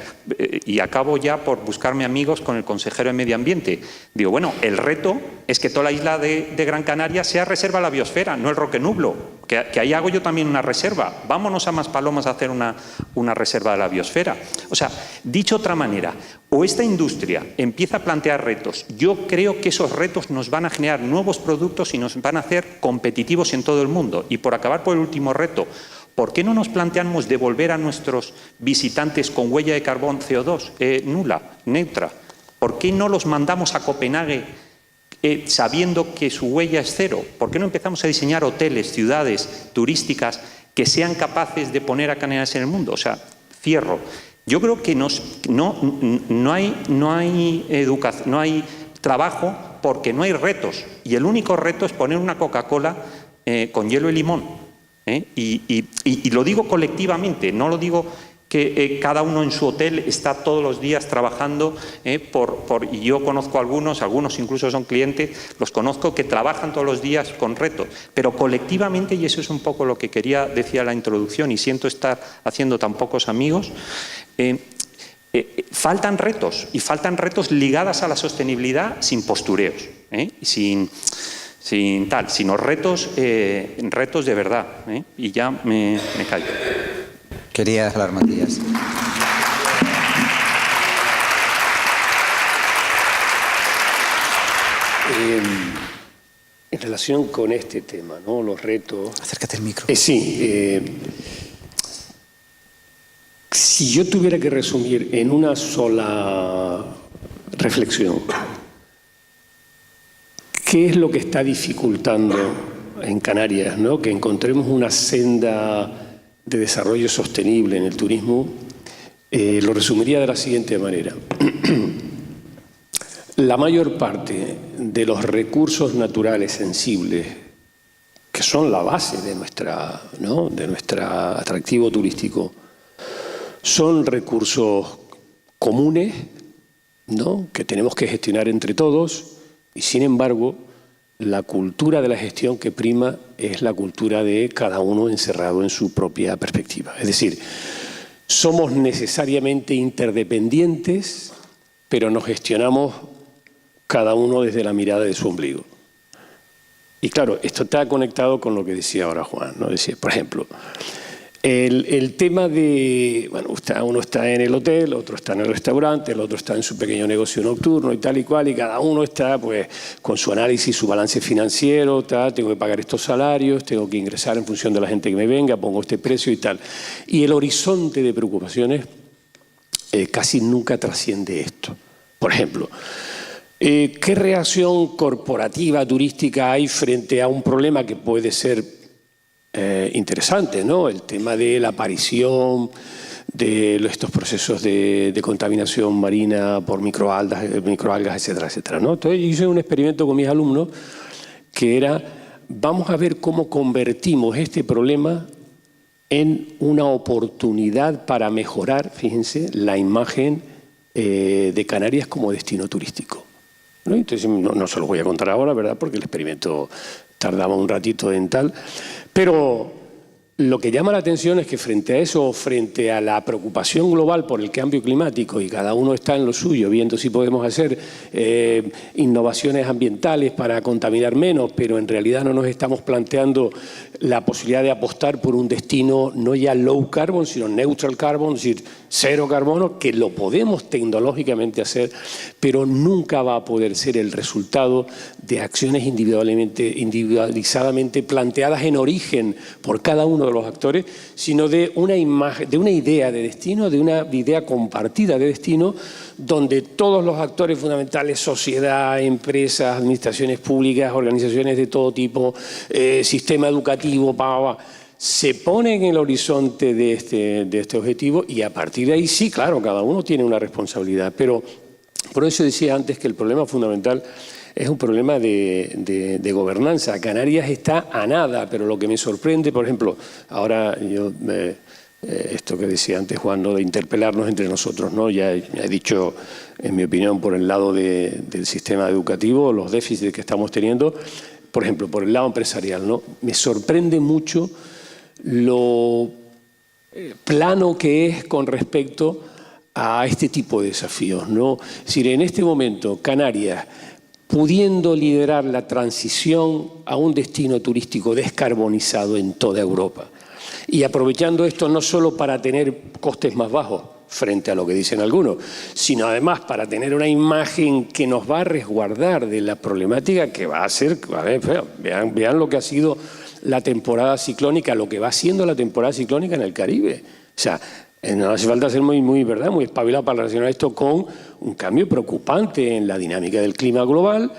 D: y acabo ya por buscarme amigos con el consejero de Medio Ambiente, digo, bueno, el reto es que toda la isla de Gran Canaria sea reserva a la biosfera, no el Roquenublo, que ahí hago yo también una reserva. Vámonos a Maspalomas a hacer una reserva de la biosfera. O sea, dicho de otra manera, o esta industria empieza a plantear retos, yo creo que esos retos nos van a generar nuevos productos y nos van a hacer competitivos en todo el mundo. Y por acabar por el último reto, ¿por qué no nos planteamos devolver a nuestros visitantes con huella de carbón CO2 nula, neutra? ¿Por qué no los mandamos a Copenhague sabiendo que su huella es cero? ¿Por qué no empezamos a diseñar hoteles, ciudades turísticas que sean capaces de poner a Canarias en el mundo? O sea, cierro. Yo creo que no hay educación, no hay trabajo porque no hay retos. Y el único reto es poner una Coca-Cola con hielo y limón. Y lo digo colectivamente, no lo digo que cada uno en su hotel está todos los días trabajando y yo conozco algunos incluso son clientes, los conozco que trabajan todos los días con retos, pero colectivamente, y eso es un poco lo que quería decir a la introducción y siento estar haciendo tan pocos amigos, faltan retos, y faltan retos ligados a la sostenibilidad sin postureos, sino retos de verdad. Y ya me callo.
A: Quería hablar, Matías.
E: En relación con este tema, ¿no? Los retos...
A: Acércate al micro.
E: Si yo tuviera que resumir en una sola reflexión, ¿qué es lo que está dificultando en Canarias, ¿no? Que encontremos una senda de desarrollo sostenible en el turismo? Lo resumiría de la siguiente manera. La mayor parte de los recursos naturales sensibles, que son la base de nuestro atractivo turístico, son recursos comunes, ¿no? Que tenemos que gestionar entre todos, y sin embargo la cultura de la gestión que prima es la cultura de cada uno encerrado en su propia perspectiva. Es decir, somos necesariamente interdependientes, pero nos gestionamos cada uno desde la mirada de su ombligo. Y claro, esto está conectado con lo que decía ahora Juan, ¿no? Decía, por ejemplo, el tema de, bueno, uno está en el hotel, otro está en el restaurante, el otro está en su pequeño negocio nocturno y tal y cual, y cada uno está pues con su análisis, su balance financiero, tal, tengo que pagar estos salarios, tengo que ingresar en función de la gente que me venga, pongo este precio y tal. Y el horizonte de preocupaciones casi nunca trasciende esto. Por ejemplo, ¿qué reacción corporativa, turística hay frente a un problema que puede ser interesante, ¿no? El tema de la aparición de estos procesos de contaminación marina por microalgas, etcétera, etcétera, ¿no? Entonces, yo hice un experimento con mis alumnos que era, vamos a ver cómo convertimos este problema en una oportunidad para mejorar, fíjense, la imagen de Canarias como destino turístico, ¿no? Entonces, no se los voy a contar ahora, ¿verdad? Porque el experimento tardaba un ratito en tal. Pero lo que llama la atención es que frente a eso, frente a la preocupación global por el cambio climático, y cada uno está en lo suyo, viendo si podemos hacer innovaciones ambientales para contaminar menos, pero en realidad no nos estamos planteando la posibilidad de apostar por un destino no ya low carbon, sino neutral carbon, es decir, cero carbono, que lo podemos tecnológicamente hacer, pero nunca va a poder ser el resultado de acciones individualizadamente planteadas en origen por cada uno de los actores, sino de una imagen, de una idea de destino, de una idea compartida de destino, donde todos los actores fundamentales, sociedad, empresas, administraciones públicas, organizaciones de todo tipo, sistema educativo, se ponen en el horizonte de este objetivo, y a partir de ahí sí, claro, cada uno tiene una responsabilidad. Pero por eso decía antes que el problema fundamental es un problema de gobernanza. Canarias está a nada, pero lo que me sorprende, por ejemplo, ahora yo, esto que decía antes Juan, ¿no? De interpelarnos entre nosotros, ¿no? Ya he dicho, en mi opinión, por el lado del sistema educativo, los déficits que estamos teniendo, por ejemplo, por el lado empresarial, ¿no? Me sorprende mucho lo plano que es con respecto a este tipo de desafíos, ¿no? Es decir, en este momento, Canarias, pudiendo liderar la transición a un destino turístico descarbonizado en toda Europa, y aprovechando esto no solo para tener costes más bajos frente a lo que dicen algunos, sino además para tener una imagen que nos va a resguardar de la problemática que va a ser, a ver, vean lo que ha sido la temporada ciclónica, lo que va siendo la temporada ciclónica en el Caribe. O sea, no hace falta ser muy espabilado para relacionar esto con un cambio preocupante en la dinámica del clima global,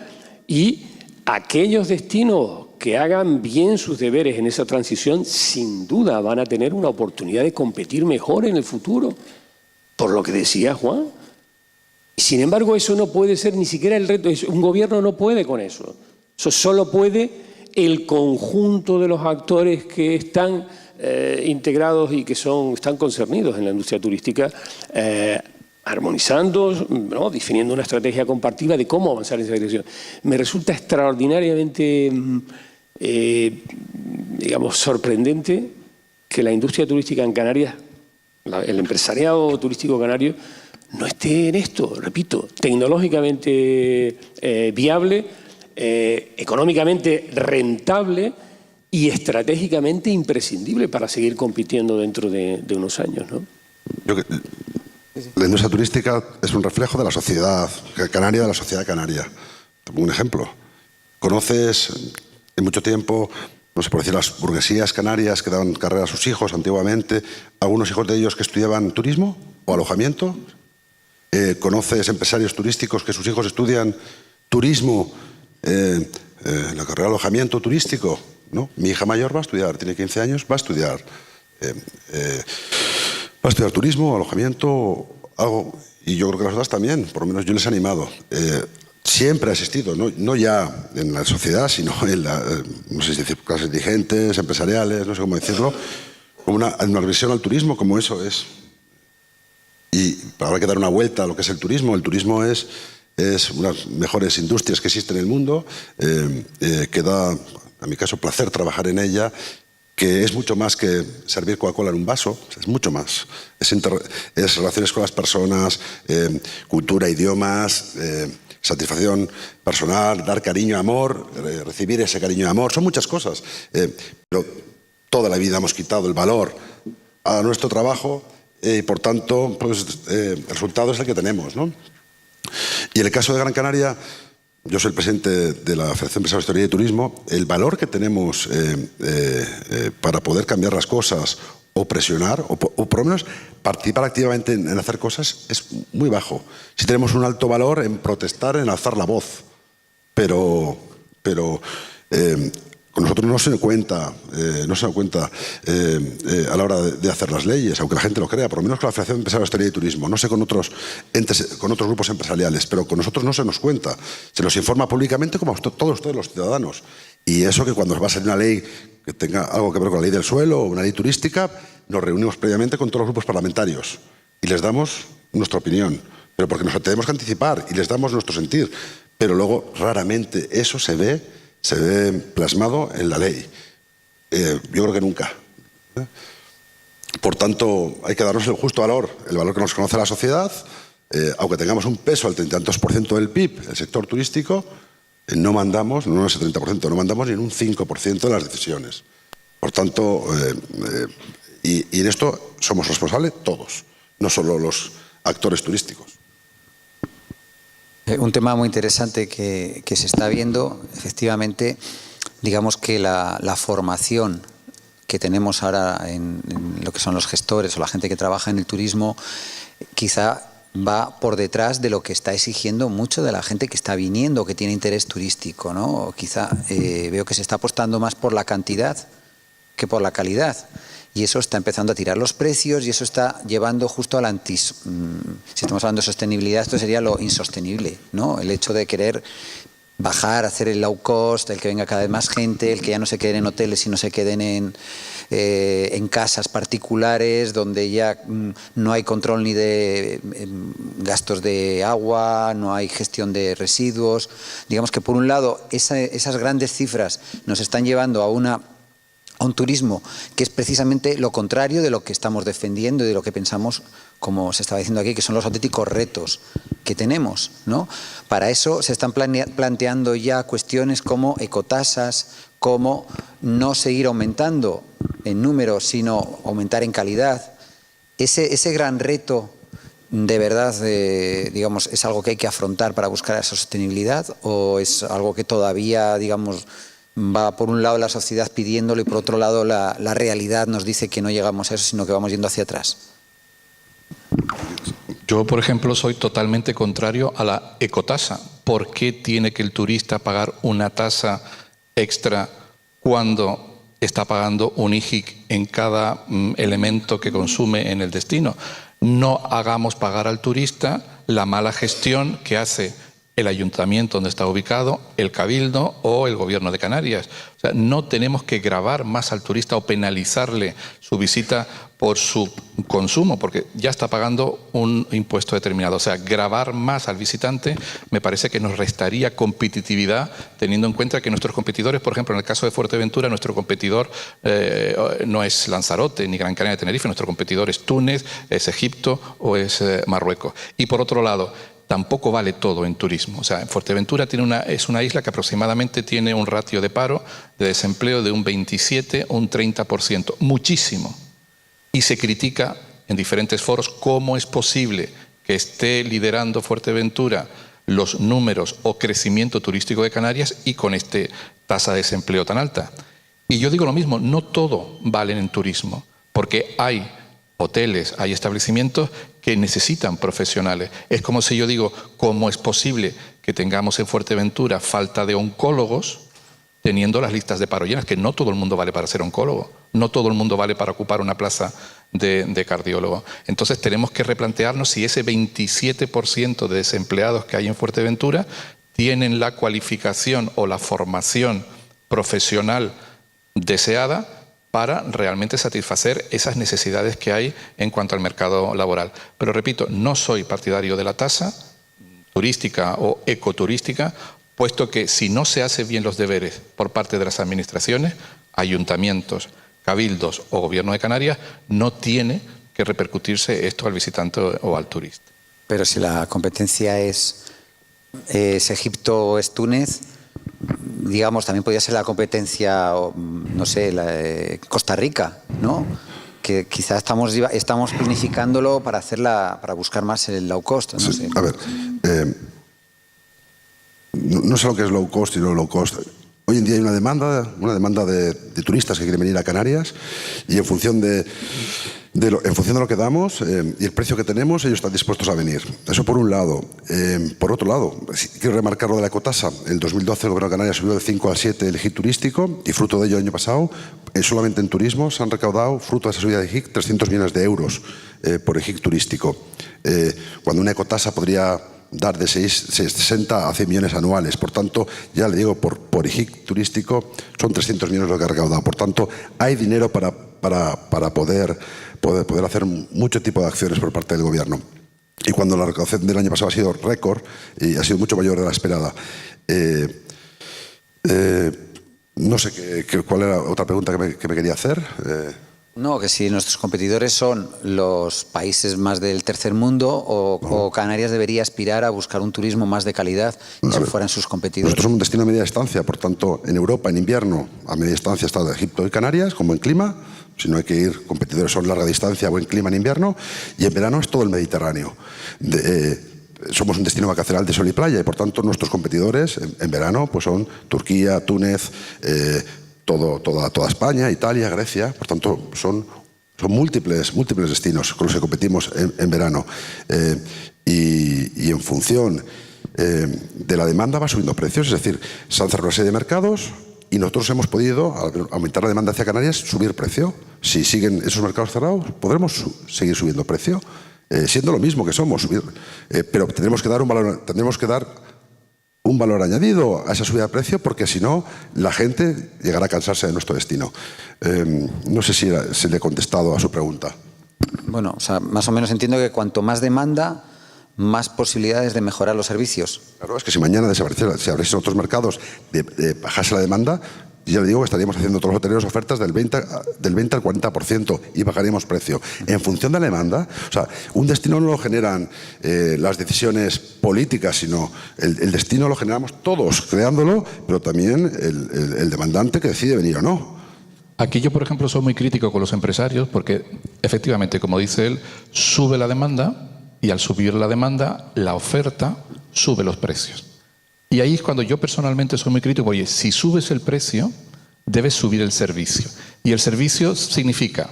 E: y aquellos destinos que hagan bien sus deberes en esa transición, sin duda van a tener una oportunidad de competir mejor en el futuro, por lo que decía Juan. Sin embargo, eso no puede ser ni siquiera el reto. Un gobierno no puede con eso. Eso solo puede el conjunto de los actores que están integrados y que están concernidos en la industria turística, armonizando, ¿no? Definiendo una estrategia compartida de cómo avanzar en esa dirección. Me resulta extraordinariamente, digamos, sorprendente que la industria turística en Canarias, el empresariado turístico canario, no esté en esto, repito, tecnológicamente viable, económicamente rentable y estratégicamente imprescindible para seguir compitiendo dentro de unos años, ¿no?
C: La industria turística es un reflejo de la sociedad canaria, de la sociedad canaria. Te pongo un ejemplo. ¿Conoces en mucho tiempo, no sé por decir, las burguesías canarias que daban carrera a sus hijos antiguamente, algunos hijos de ellos que estudiaban turismo o alojamiento? ¿Conoces empresarios turísticos que sus hijos estudian turismo, la carrera de alojamiento turístico? ¿No? Mi hija mayor va a estudiar, tiene 15 años, va a estudiar turismo, alojamiento, algo, y yo creo que las otras también, por lo menos yo les he animado. Siempre ha existido, no ya en la sociedad, sino en no sé si decir, clases dirigentes, empresariales, no sé cómo decirlo, como una visión al turismo, como eso es. Y habrá que dar una vuelta a lo que es el turismo. El turismo es es una de las mejores industrias que existen en el mundo, que da, en mi caso, placer trabajar en ella, que es mucho más que servir Coca-Cola en un vaso, es mucho más. Es relaciones con las personas, cultura, idiomas, satisfacción personal, dar cariño, amor, recibir ese cariño y amor, son muchas cosas. Pero toda la vida hemos quitado el valor a nuestro trabajo y por tanto pues, el resultado es el que tenemos, ¿no? Y en el caso de Gran Canaria, yo soy el presidente de la Federación Empresarial de Hostelería y Turismo, el valor que tenemos para poder cambiar las cosas o presionar, o por lo menos participar activamente en hacer cosas, es muy bajo. Sí tenemos un alto valor en protestar, en alzar la voz, pero con nosotros no se da cuenta, a la hora de hacer las leyes, aunque la gente lo crea, por lo menos con la Federación Empresarial de Hostelería y Turismo, no sé con otros entes, con otros grupos empresariales, pero con nosotros no se nos cuenta. Se nos informa públicamente como a todos ustedes los ciudadanos. Y eso que cuando va a salir una ley que tenga algo que ver con la ley del suelo o una ley turística, nos reunimos previamente con todos los grupos parlamentarios y les damos nuestra opinión, pero porque nos tenemos que anticipar y les damos nuestro sentir. Pero luego raramente eso se ve plasmado en la ley. Yo creo que nunca. Por tanto, hay que darnos el justo valor, el valor que nos conoce la sociedad, aunque tengamos un peso al 30% del PIB, el sector turístico, no mandamos, no ese 30%, no mandamos ni en un 5% de las decisiones. Por tanto, y en esto somos responsables todos, no solo los actores turísticos.
A: Un tema muy interesante que se está viendo, efectivamente, digamos que la formación que tenemos ahora en lo que son los gestores o la gente que trabaja en el turismo, quizá va por detrás de lo que está exigiendo mucho de la gente que está viniendo, que tiene interés turístico, ¿no? Quizá veo que se está apostando más por la cantidad que por la calidad. Y eso está empezando a tirar los precios y eso está llevando justo al si estamos hablando de sostenibilidad, esto sería lo insostenible, ¿no? El hecho de querer bajar, hacer el low cost, el que venga cada vez más gente, el que ya no se queden en hoteles y no se queden en casas particulares donde ya no hay control ni de gastos de agua, no hay gestión de residuos. Digamos que por un lado esas grandes cifras nos están llevando a un turismo que es precisamente lo contrario de lo que estamos defendiendo y de lo que pensamos, como se estaba diciendo aquí, que son los auténticos retos que tenemos, ¿no? Para eso se están planteando ya cuestiones como ecotasas, como no seguir aumentando en número, sino aumentar en calidad. Ese gran reto, de verdad, digamos, ¿es algo que hay que afrontar para buscar esa sostenibilidad o es algo que todavía, digamos, va por un lado la sociedad pidiéndolo y por otro lado la realidad nos dice que no llegamos a eso, sino que vamos yendo hacia atrás?
B: Yo, por ejemplo, soy totalmente contrario a la ecotasa. ¿Por qué tiene que el turista pagar una tasa extra cuando está pagando un IGIC en cada elemento que consume en el destino? No hagamos pagar al turista la mala gestión que hace el ayuntamiento donde está ubicado, el cabildo o el gobierno de Canarias. O sea, no tenemos que gravar más al turista o penalizarle su visita por su consumo, porque ya está pagando un impuesto determinado. O sea, gravar más al visitante me parece que nos restaría competitividad, teniendo en cuenta que nuestros competidores, por ejemplo, en el caso de Fuerteventura, nuestro competidor no es Lanzarote ni Gran Canaria de Tenerife, nuestro competidor es Túnez, es Egipto o es Marruecos. Y por otro lado, tampoco vale todo en turismo. O sea, en Fuerteventura es una isla que aproximadamente tiene un ratio de paro, de desempleo de un 27 o un 30%. Muchísimo. Y se critica en diferentes foros cómo es posible que esté liderando Fuerteventura los números o crecimiento turístico de Canarias y con esta tasa de desempleo tan alta. Y yo digo lo mismo, no todo vale en turismo, porque hay hoteles, hay establecimientos que necesitan profesionales. Es como si yo digo, ¿cómo es posible que tengamos en Fuerteventura falta de oncólogos teniendo las listas de paro llenas? Que no todo el mundo vale para ser oncólogo, no todo el mundo vale para ocupar una plaza de cardiólogo. Entonces tenemos que replantearnos si ese 27% de desempleados que hay en Fuerteventura tienen la cualificación o la formación profesional deseada para realmente satisfacer esas necesidades que hay en cuanto al mercado laboral. Pero repito, no soy partidario de la tasa, turística o ecoturística, puesto que si no se hacen bien los deberes por parte de las administraciones, ayuntamientos, cabildos o gobierno de Canarias, no tiene que repercutirse esto al visitante o al turista.
A: Pero si la competencia es Egipto o es Túnez, digamos, también podría ser la competencia, no sé, Costa Rica, ¿no? Que quizás estamos planificándolo para buscar más el low cost. No sé.
C: A ver, no sé lo que es low cost y no low cost. Hoy en día hay una demanda de turistas que quieren venir a Canarias y en función de lo que damos y el precio que tenemos, ellos están dispuestos a venir. Eso por un lado. Por otro lado, quiero remarcar lo de la ecotasa. En el 2012 el Gobierno de Canarias subió de 5 al 7 el GIC turístico y fruto de ello el año pasado, solamente en turismo se han recaudado, fruto de esa subida de GIC, 300 millones de euros por el GIC turístico. Cuando una ecotasa podría dar de 60 a 100 millones anuales. Por tanto, ya le digo, por IGIC turístico son 300 millones lo que ha recaudado. Por tanto, hay dinero para poder hacer mucho tipo de acciones por parte del Gobierno. Y cuando la recaudación del año pasado ha sido récord y ha sido mucho mayor de la esperada. No sé cuál era otra pregunta que me quería hacer.
A: No, que si nuestros competidores son los países más del tercer mundo o Canarias debería aspirar a buscar un turismo más de calidad y si fueran sus competidores.
C: Nosotros somos un destino a media distancia, por tanto, en Europa, en invierno, a media distancia está Egipto y Canarias, con buen clima. Si no hay que ir, competidores son larga distancia, buen clima en invierno, y en verano es todo el Mediterráneo. Somos un destino vacacional de sol y playa y por tanto nuestros competidores en verano pues son Turquía, Túnez, toda España, Italia, Grecia. Por tanto son múltiples destinos con los que competimos en verano. Y en función de la demanda va subiendo precios, es decir, se han cerrado una serie de mercados y nosotros hemos podido, al aumentar la demanda hacia Canarias, subir precio. Si siguen esos mercados cerrados, podremos seguir subiendo precio. Siendo lo mismo que somos, pero tendremos que dar un valor añadido a esa subida de precio porque si no, la gente llegará a cansarse de nuestro destino. No sé si le he contestado a su pregunta.
A: Bueno, o sea, más o menos entiendo que cuanto más demanda, más posibilidades de mejorar los servicios.
C: Claro, es que si mañana abriesen otros mercados, bajase la demanda, ya le digo que estaríamos haciendo todos los hoteleros ofertas del 20 al 40% y bajaríamos precio. En función de la demanda, o sea, un destino no lo generan las decisiones políticas, sino el destino lo generamos todos, creándolo, pero también el demandante que decide venir o no.
B: Aquí yo, por ejemplo, soy muy crítico con los empresarios porque, efectivamente, como dice él, sube la demanda y al subir la demanda, la oferta sube los precios. Y ahí es cuando yo personalmente soy muy crítico. Oye, si subes el precio, debes subir el servicio. Y el servicio significa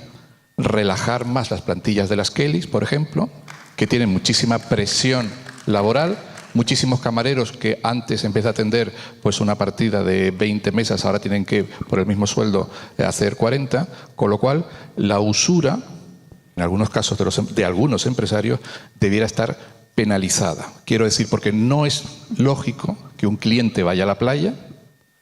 B: relajar más las plantillas de las Kellys, por ejemplo, que tienen muchísima presión laboral, muchísimos camareros que antes, en vez de atender pues una partida de 20 mesas, ahora tienen que, por el mismo sueldo, hacer 40, con lo cual la usura, en algunos casos de algunos empresarios, debiera estar penalizada. Quiero decir, porque no es lógico que un cliente vaya a la playa,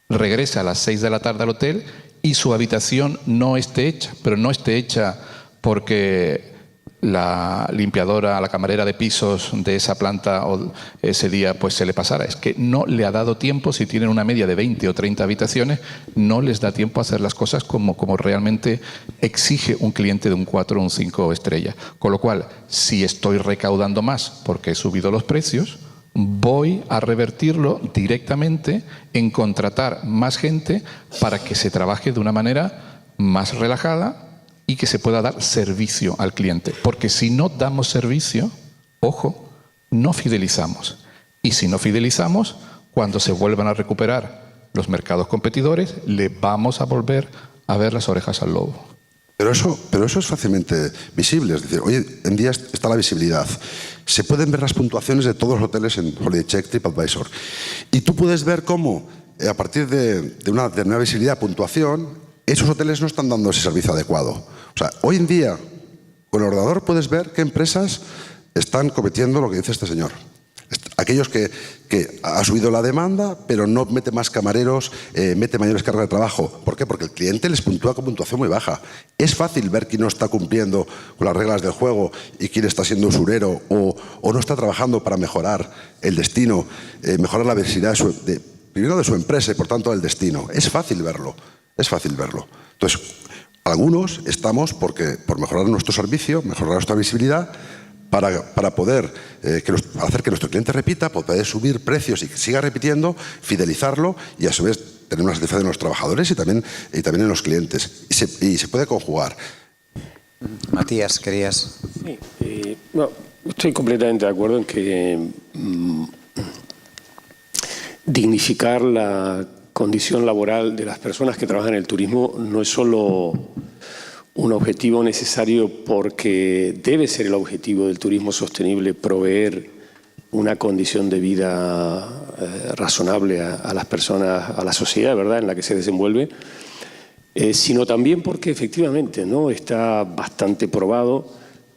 B: regrese a las 6 de la tarde al hotel y su habitación no esté hecha, pero no esté hecha porque la limpiadora, la camarera de pisos de esa planta o ese día pues se le pasara. Es que no le ha dado tiempo, si tienen una media de 20 o 30 habitaciones, no les da tiempo a hacer las cosas como realmente exige un cliente de un 4 o un 5 estrellas. Con lo cual, si estoy recaudando más porque he subido los precios, voy a revertirlo directamente en contratar más gente para que se trabaje de una manera más relajada y que se pueda dar servicio al cliente. Porque si no damos servicio, ojo, no fidelizamos. Y si no fidelizamos, cuando se vuelvan a recuperar los mercados competidores, le vamos a volver a ver las orejas al lobo.
C: Pero eso es fácilmente visible. Es decir, hoy en día está la visibilidad. Se pueden ver las puntuaciones de todos los hoteles en Holiday Check, TripAdvisor. Y tú puedes ver cómo, a partir de una visibilidad, puntuación, esos hoteles no están dando ese servicio adecuado. O sea, hoy en día, con el ordenador puedes ver qué empresas están cometiendo lo que dice este señor. aquellos que ha subido la demanda, pero no mete más camareros, mete mayores cargas de trabajo. ¿Por qué? Porque el cliente les puntúa con puntuación muy baja. Es fácil ver quién no está cumpliendo con las reglas del juego y quién está siendo usurero o no está trabajando para mejorar el destino, mejorar la visibilidad primero de su empresa y por tanto del destino. Es fácil verlo, es fácil verlo. Entonces, algunos estamos por mejorar nuestro servicio, mejorar nuestra visibilidad, para poder hacer que nuestro cliente repita, poder subir precios y que siga repitiendo, fidelizarlo y a su vez tener una satisfacción en los trabajadores y también en los clientes. Y se puede conjugar.
A: Matías, querías...
E: Sí, no, estoy completamente de acuerdo en que dignificar la condición laboral de las personas que trabajan en el turismo no es solo un objetivo necesario porque debe ser el objetivo del turismo sostenible proveer una condición de vida razonable a las personas, a la sociedad, ¿verdad?, en la que se desenvuelve, sino también porque efectivamente, ¿no?, está bastante probado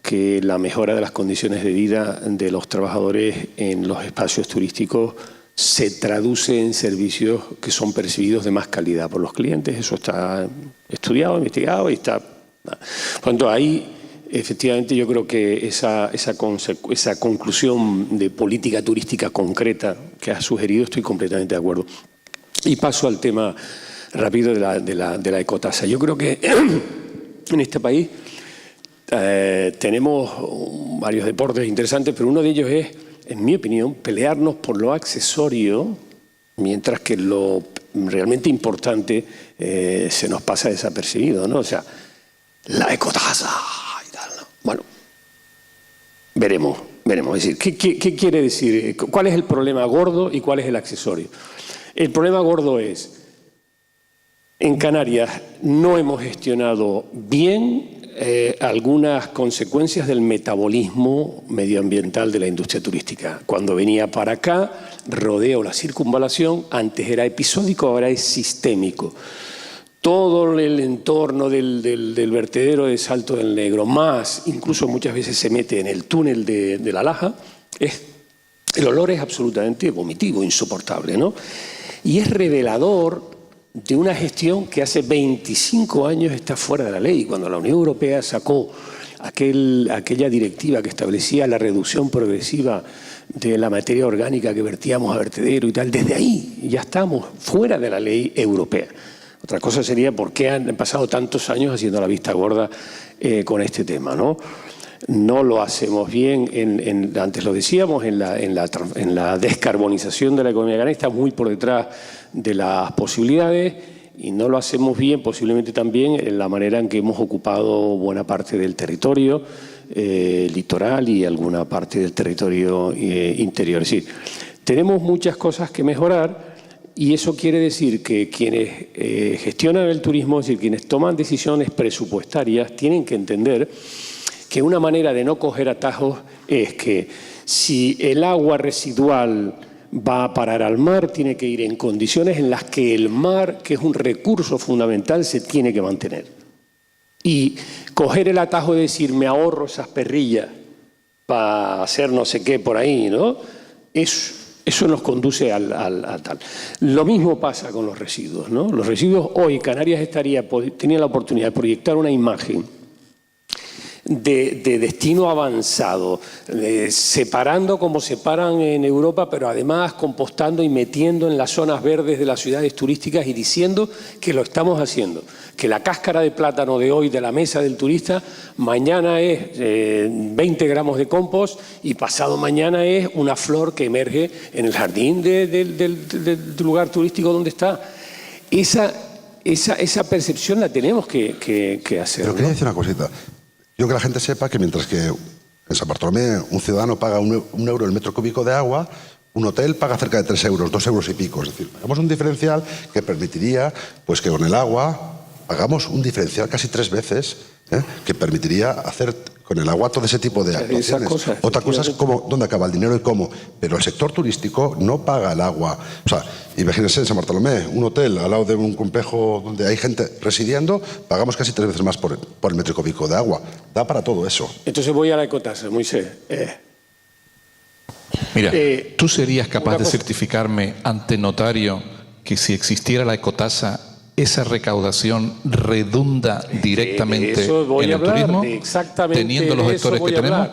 E: que la mejora de las condiciones de vida de los trabajadores en los espacios turísticos se traduce en servicios que son percibidos de más calidad por los clientes. Eso está estudiado, investigado y está... Por tanto, ahí efectivamente yo creo que esa conclusión de política turística concreta que has sugerido, estoy completamente de acuerdo. Y paso al tema rápido de la ecotasa. Yo creo que en este país tenemos varios deportes interesantes, pero uno de ellos es, en mi opinión, pelearnos por lo accesorio, mientras que lo realmente importante se nos pasa desapercibido, ¿no? O sea, la ecotasa y tal, ¿no? Bueno, veremos. Es decir, ¿qué quiere decir? ¿Cuál es el problema gordo y cuál es el accesorio? El problema gordo es, en Canarias no hemos gestionado bien algunas consecuencias del metabolismo medioambiental de la industria turística. Cuando venía para acá, rodeo la circunvalación, antes era episódico, ahora es sistémico. Todo el entorno del vertedero de Salto del Negro, más incluso muchas veces se mete en el túnel de La Laja, el olor es absolutamente vomitivo, insoportable, ¿no? Y es revelador de una gestión que hace 25 años está fuera de la ley. Cuando la Unión Europea sacó aquella directiva que establecía la reducción progresiva de la materia orgánica que vertíamos a vertedero y tal, desde ahí ya estamos fuera de la ley europea. Otra cosa sería por qué han pasado tantos años haciendo la vista gorda con este tema, ¿no? No lo hacemos bien, antes lo decíamos, en la descarbonización de la economía canaria, está muy por detrás de las posibilidades, y no lo hacemos bien posiblemente también en la manera en que hemos ocupado buena parte del territorio litoral y alguna parte del territorio interior. Es decir, tenemos muchas cosas que mejorar. Y eso quiere decir que quienes gestionan el turismo, es decir, quienes toman decisiones presupuestarias, tienen que entender que una manera de no coger atajos es que si el agua residual va a parar al mar, tiene que ir en condiciones en las que el mar, que es un recurso fundamental, se tiene que mantener. Y coger el atajo de decir, me ahorro esas perrillas para hacer no sé qué por ahí, ¿no? Eso nos conduce a tal. Lo mismo pasa con los residuos, ¿no? Los residuos hoy, Canarias tenía la oportunidad de proyectar una imagen de destino avanzado, separando como separan en Europa, pero además compostando y metiendo en las zonas verdes de las ciudades turísticas y diciendo que lo estamos haciendo. Que la cáscara de plátano de hoy de la mesa del turista, mañana es 20 gramos de compost y pasado mañana es una flor que emerge en el jardín del lugar turístico donde está. Esa percepción la tenemos que hacer.
C: Pero quería decir una cosita. Yo que la gente sepa que mientras que en San Bartolomé un ciudadano paga un euro el metro cúbico de agua, un hotel paga cerca de 3 euros, 2 euros y pico. Es decir, hagamos un diferencial que permitiría pues, que con el agua hagamos un diferencial casi 3 veces, que permitiría hacer con el agua todo ese tipo de actuaciones. Otra cosa es dónde acaba el dinero y cómo. Pero el sector turístico no paga el agua. O sea, imagínense en San Bartolomé, un hotel al lado de un complejo donde hay gente residiendo, pagamos casi 3 veces más por el metro cúbico de agua. Da para todo eso.
E: Entonces voy a la ecotasa, Moisés.
B: Mira, ¿tú serías capaz de certificarme ante notario que si existiera la ecotasa, esa recaudación redunda directamente en el turismo, teniendo los sectores que tenemos?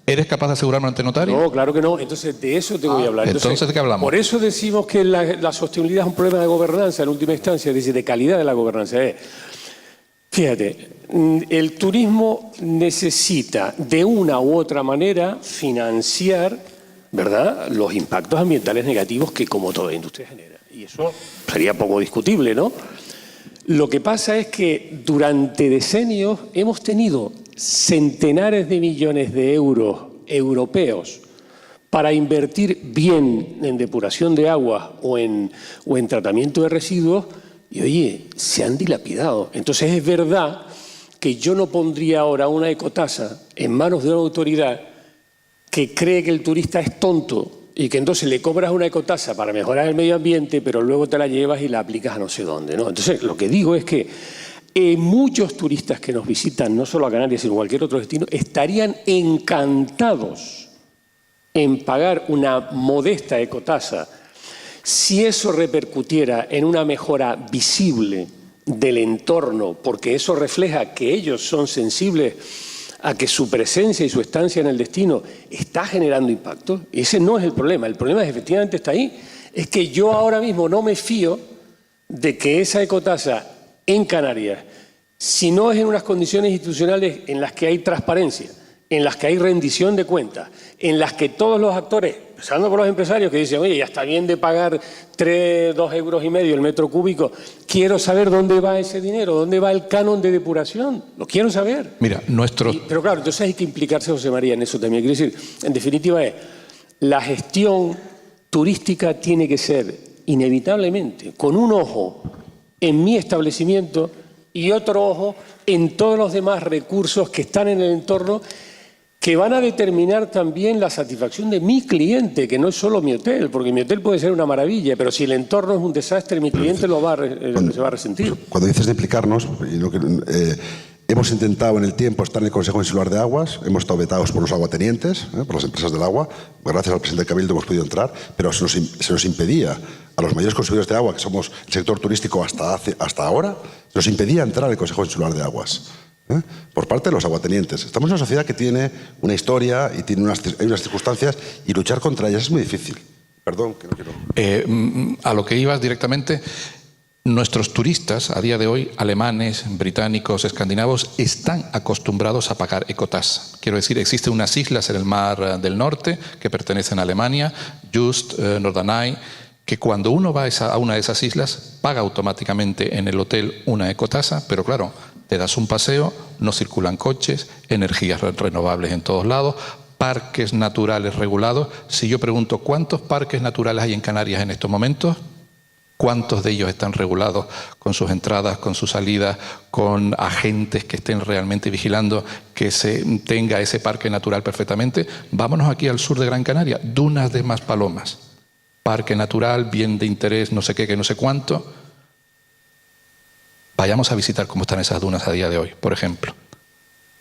B: ¿Eres capaz de asegurarme ante notario?
E: No, claro que no. Entonces, de eso te voy a hablar.
B: Entonces, ¿de qué hablamos?
E: Por eso decimos que la sostenibilidad es un problema de gobernanza en última instancia, es decir, de calidad de la gobernanza. Fíjate, el turismo necesita de una u otra manera financiar, ¿verdad?, los impactos ambientales negativos que como toda industria genera. Y eso sería poco discutible, ¿no? Lo que pasa es que durante decenios hemos tenido centenares de millones de euros europeos para invertir bien en depuración de aguas o en tratamiento de residuos y, oye, se han dilapidado. Entonces es verdad que yo no pondría ahora una ecotasa en manos de una autoridad que cree que el turista es tonto y que entonces le cobras una ecotasa para mejorar el medio ambiente, pero luego te la llevas y la aplicas a no sé dónde, ¿no? Entonces, lo que digo es que muchos turistas que nos visitan, no solo a Canarias, sino a cualquier otro destino, estarían encantados en pagar una modesta ecotasa si eso repercutiera en una mejora visible del entorno, porque eso refleja que ellos son sensibles a que su presencia y su estancia en el destino está generando impacto. Y ese no es el problema es efectivamente está ahí. Es que yo ahora mismo no me fío de que esa ecotasa en Canarias, si no es en unas condiciones institucionales en las que hay transparencia, en las que hay rendición de cuentas, en las que todos los actores, empezando por los empresarios que dicen, oye, ya está bien de pagar 2,5 euros el metro cúbico, quiero saber dónde va ese dinero, dónde va el canon de depuración, lo quiero saber.
B: Mira, pero
E: claro, entonces hay que implicarse, José María, en eso también. Quiero decir, en definitiva la gestión turística tiene que ser inevitablemente con un ojo en mi establecimiento y otro ojo en todos los demás recursos que están en el entorno, que van a determinar también la satisfacción de mi cliente, que no es solo mi hotel, porque mi hotel puede ser una maravilla, pero si el entorno es un desastre, mi cliente se va a resentir.
C: Cuando dices de implicarnos, hemos intentado en el tiempo estar en el Consejo Insular de Aguas, hemos estado vetados por los aguatenientes, por las empresas del agua, gracias al presidente del Cabildo hemos podido entrar, pero se nos impedía a los mayores consumidores de agua, que somos el sector turístico hasta ahora, se nos impedía entrar al Consejo Insular de Aguas. Por parte de los aguatenientes. Estamos en una sociedad que tiene una historia y tiene hay unas circunstancias y luchar contra ellas es muy difícil. Perdón, que no quiero...
B: a lo que ibas directamente, nuestros turistas a día de hoy, alemanes, británicos, escandinavos, están acostumbrados a pagar ecotasa. Quiero decir, existen unas islas en el Mar del Norte que pertenecen a Alemania, Just, Norderney, que cuando uno va a una de esas islas paga automáticamente en el hotel una ecotasa, pero claro, te das un paseo, no circulan coches, energías renovables en todos lados, parques naturales regulados. Si yo pregunto, ¿cuántos parques naturales hay en Canarias en estos momentos? ¿Cuántos de ellos están regulados con sus entradas, con sus salidas, con agentes que estén realmente vigilando que se tenga ese parque natural perfectamente? Vámonos aquí al sur de Gran Canaria, Dunas de Maspalomas. Parque natural, bien de interés, no sé qué, que no sé cuánto. Vayamos a visitar cómo están esas dunas a día de hoy, por ejemplo.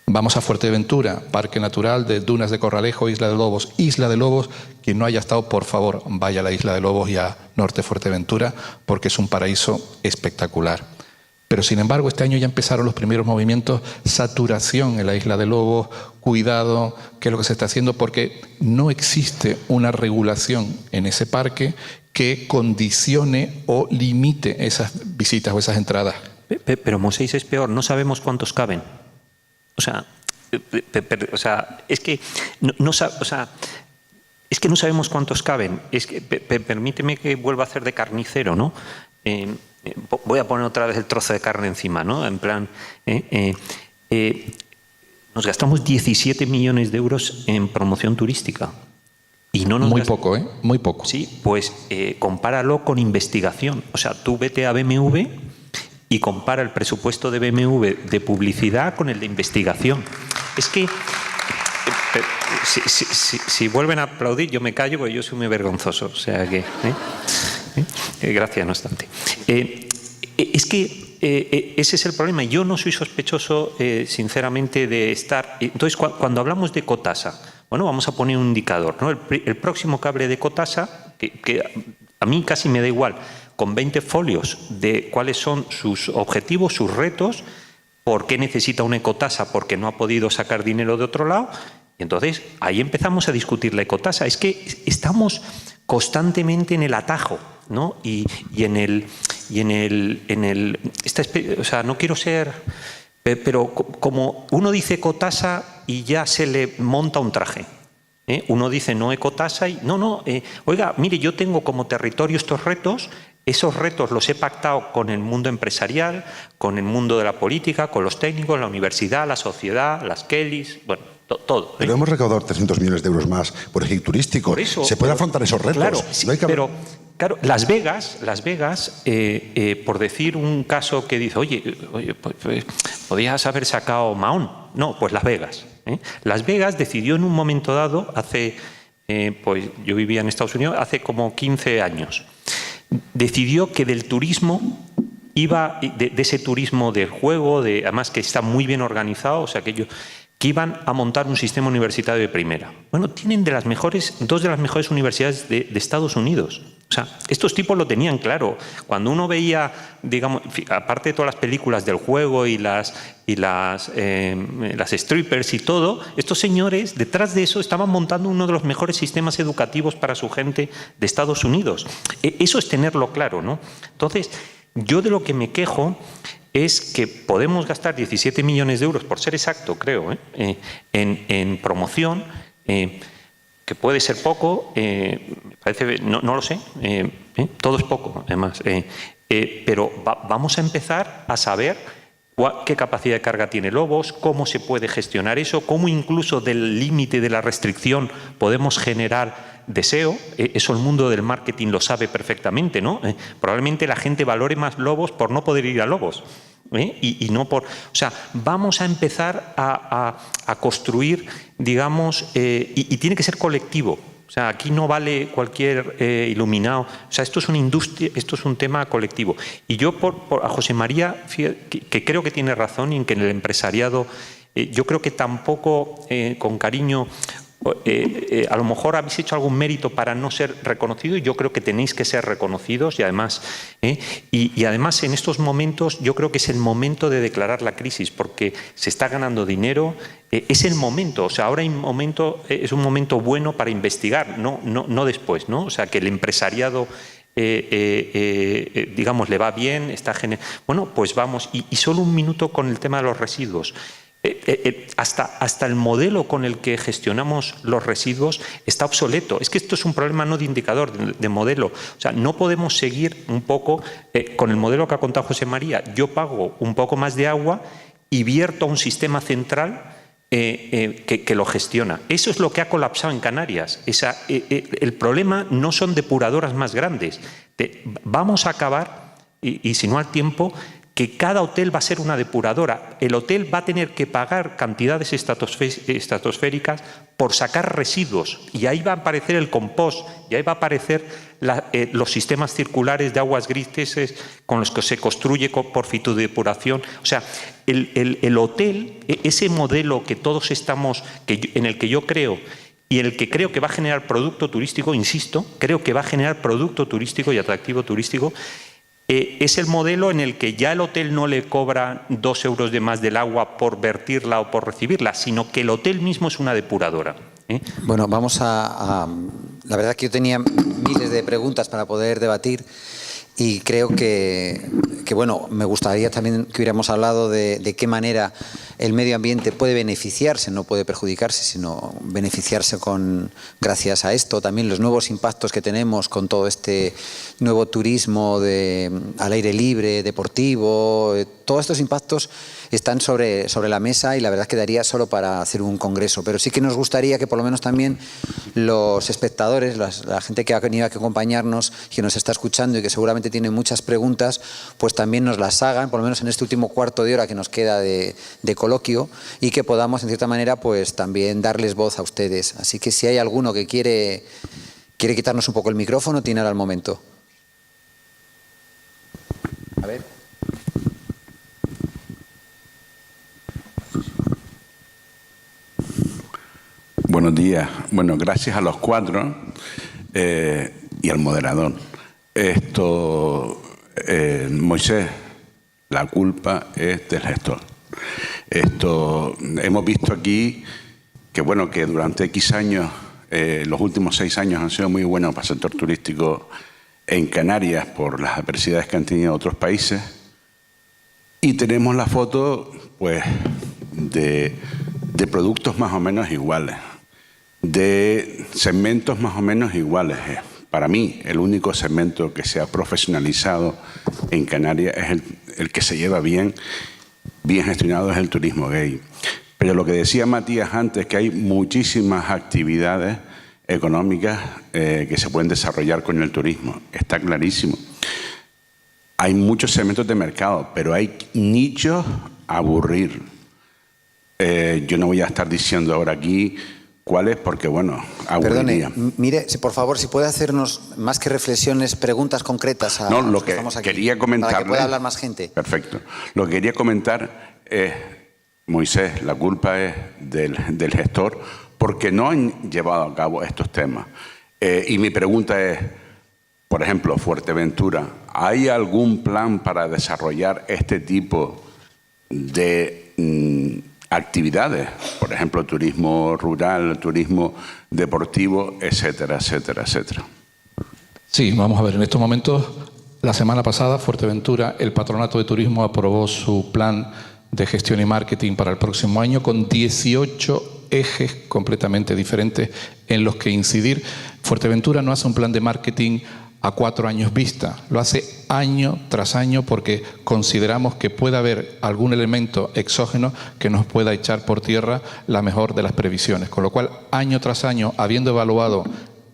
B: Vamos a Fuerteventura, Parque Natural de Dunas de Corralejo, Isla de Lobos. Isla de Lobos, quien no haya estado, por favor, vaya a la Isla de Lobos y a Norte Fuerteventura, porque es un paraíso espectacular. Pero, sin embargo, este año ya empezaron los primeros movimientos, saturación en la Isla de Lobos, cuidado, qué es lo que se está haciendo, porque no existe una regulación en ese parque que condicione o limite esas visitas o esas entradas.
D: Pero Mosés es peor, no sabemos cuántos caben. O sea, es que no sabemos cuántos caben. Es que permíteme que vuelva a hacer de carnicero, ¿no? Voy a poner otra vez el trozo de carne encima, ¿no? En plan, nos gastamos 17 millones de euros en promoción turística. Y no nos
B: Muy poco, ¿eh? Muy poco.
D: Sí, pues compáralo con investigación. O sea, tú vete a BMW y compara el presupuesto de BMW de publicidad con el de investigación. Es que si vuelven a aplaudir, yo me callo porque yo soy muy vergonzoso. O sea que... gracias, no obstante. Es que ese es el problema. Yo no soy sospechoso, sinceramente, de estar... Entonces, cuando hablamos de ecotasa, Bueno, vamos a poner un indicador, ¿no? El próximo cable de Ecotasa, que a mí casi me da igual, con 20 folios de cuáles son sus objetivos, sus retos, por qué necesita una ecotasa, porque no ha podido sacar dinero de otro lado. Y entonces ahí empezamos a discutir la ecotasa. Es que estamos constantemente en el atajo, ¿no? O sea, no quiero ser, pero como uno dice ecotasa y ya se le monta un traje. Uno dice no ecotasa y oiga, mire, yo tengo como territorio estos retos. Esos retos los he pactado con el mundo empresarial, con el mundo de la política, con los técnicos, la universidad, la sociedad, las Kellys, bueno, todo.
C: Pero hemos recaudado 300 millones de euros más por eje turístico.
D: Por eso,
C: se puede afrontar esos retos.
D: Claro,
C: no hay que...
D: pero claro, Las Vegas, por decir un caso que dice, oye, pues, podías haber sacado Mahón. No, pues Las Vegas. Las Vegas decidió en un momento dado, pues yo vivía en Estados Unidos, hace como 15 años, decidió que del turismo iba, de ese turismo del juego, además que está muy bien organizado, o sea, que iban a montar un sistema universitario de primera. Bueno, tienen dos de las mejores universidades de Estados Unidos. O sea, estos tipos lo tenían claro. Cuando uno veía, digamos, aparte de todas las películas del juego y las strippers y todo, estos señores, detrás de eso, estaban montando uno de los mejores sistemas educativos para su gente de Estados Unidos. Eso es tenerlo claro, ¿no? Entonces, yo de lo que me quejo es que podemos gastar 17 millones de euros, por ser exacto, creo, en promoción, que puede ser poco, parece, no lo sé, todo es poco, además, pero vamos a empezar a saber qué capacidad de carga tiene Lobos, cómo se puede gestionar eso, cómo incluso del límite de la restricción podemos generar deseo. Eso el mundo del marketing lo sabe perfectamente, ¿no? Probablemente la gente valore más Lobos por no poder ir a Lobos. Y no por... O sea, vamos a empezar a construir, digamos, y tiene que ser colectivo. O sea, aquí no vale cualquier iluminado. O sea, esto es una industria, esto es un tema colectivo. Y yo a José María, que creo que tiene razón en que en el empresariado, yo creo que tampoco con cariño... a lo mejor habéis hecho algún mérito para no ser reconocidos y yo creo que tenéis que ser reconocidos y además en estos momentos yo creo que es el momento de declarar la crisis porque se está ganando dinero, es el momento, o sea, ahora es un momento bueno para investigar, no después, ¿no? O sea, que el empresariado digamos le va bien, bueno, pues vamos, y solo un minuto con el tema de los residuos. Hasta el modelo con el que gestionamos los residuos está obsoleto. Es que esto es un problema no de indicador, de modelo. O sea, no podemos seguir un poco con el modelo que ha contado José María. Yo pago un poco más de agua y vierto a un sistema central que lo gestiona. Eso es lo que ha colapsado en Canarias. El problema no son depuradoras más grandes. Vamos a acabar, y si no al tiempo, que cada hotel va a ser una depuradora. El hotel va a tener que pagar cantidades estratosféricas por sacar residuos. Y ahí va a aparecer el compost, y ahí va a aparecer los sistemas circulares de aguas grises con los que se construye por fitodepuración. O sea, el hotel, ese modelo que todos estamos, en el que yo creo, y el que creo que va a generar producto turístico, insisto, creo que va a generar producto turístico y atractivo turístico, es el modelo en el que ya el hotel no le cobra 2 euros de más del agua por vertirla o por recibirla, sino que el hotel mismo es una depuradora.
A: Bueno, vamos la verdad que yo tenía miles de preguntas para poder debatir y creo que bueno, me gustaría también que hubiéramos hablado de qué manera el medio ambiente puede beneficiarse, no puede perjudicarse, sino beneficiarse gracias a esto. También los nuevos impactos que tenemos con todo este nuevo turismo al aire libre, deportivo, todos estos impactos están sobre la mesa y la verdad es que daría solo para hacer un congreso. Pero sí que nos gustaría que por lo menos también los espectadores, la gente que ha venido a acompañarnos, que nos está escuchando y que seguramente tiene muchas preguntas, pues también nos las hagan, por lo menos en este último cuarto de hora que nos queda de coloquio y que podamos en cierta manera pues también darles voz a ustedes. Así que si hay alguno que quiere quitarnos un poco el micrófono, tiene ahora el momento. A ver.
F: Buenos días. Bueno, gracias a los cuatro y al moderador. Moisés, la culpa es del gestor. Hemos visto aquí que, bueno, que durante X años, los últimos 6 años han sido muy buenos para el sector turístico en Canarias por las adversidades que han tenido otros países. Y tenemos la foto, pues, de productos más o menos iguales, de segmentos más o menos iguales. Para mí, el único segmento que se ha profesionalizado en Canarias es el que se lleva bien gestionado, es el turismo gay. Pero lo que decía Matías antes, que hay muchísimas actividades económicas que se pueden desarrollar con el turismo, está clarísimo. Hay muchos segmentos de mercado, pero hay nichos a aburrir. Yo no voy a estar diciendo ahora aquí cuáles, porque, bueno, aburriría.
A: Perdone, mire, por favor, si puede hacernos, más que reflexiones, preguntas concretas a
F: no, lo
A: los
F: que
A: estamos aquí,
F: quería comentarle,
A: para que pueda hablar más gente.
F: Perfecto. Lo que quería comentar es, Moisés, la culpa es del gestor, porque no han llevado a cabo estos temas. Y mi pregunta es, por ejemplo, Fuerteventura, ¿hay algún plan para desarrollar este tipo de actividades? Por ejemplo, turismo rural, turismo deportivo, etcétera, etcétera, etcétera.
B: Sí, vamos a ver, en estos momentos, la semana pasada, Fuerteventura, el Patronato de Turismo aprobó su plan de gestión y marketing para el próximo año con 18 ejes completamente diferentes en los que incidir. Fuerteventura no hace un plan de marketing a 4 años vista, lo hace año tras año porque consideramos que puede haber algún elemento exógeno que nos pueda echar por tierra la mejor de las previsiones. Con lo cual, año tras año, habiendo evaluado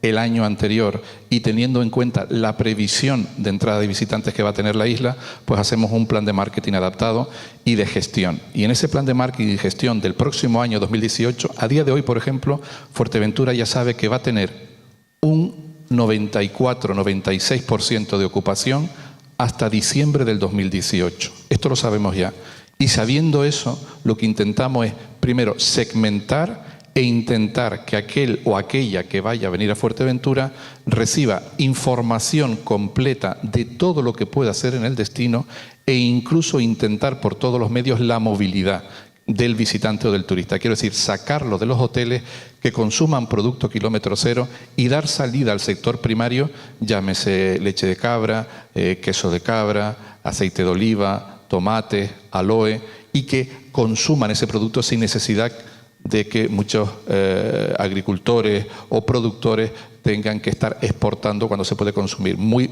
B: el año anterior y teniendo en cuenta la previsión de entrada de visitantes que va a tener la isla, pues hacemos un plan de marketing adaptado y de gestión. Y en ese plan de marketing y gestión del próximo año 2018, a día de hoy, por ejemplo, Fuerteventura ya sabe que va a tener un 94-96% de ocupación hasta diciembre del 2018. Esto lo sabemos ya. Y sabiendo eso, lo que intentamos es, primero, segmentar e intentar que aquel o aquella que vaya a venir a Fuerteventura reciba información completa de todo lo que pueda hacer en el destino e incluso intentar por todos los medios la movilidad del visitante o del turista. Quiero decir, sacarlo de los hoteles que consuman producto kilómetro cero y dar salida al sector primario, llámese leche de cabra, queso de cabra, aceite de oliva, tomate, aloe, y que consuman ese producto sin necesidad de que muchos agricultores o productores tengan que estar exportando cuando se puede consumir. Muy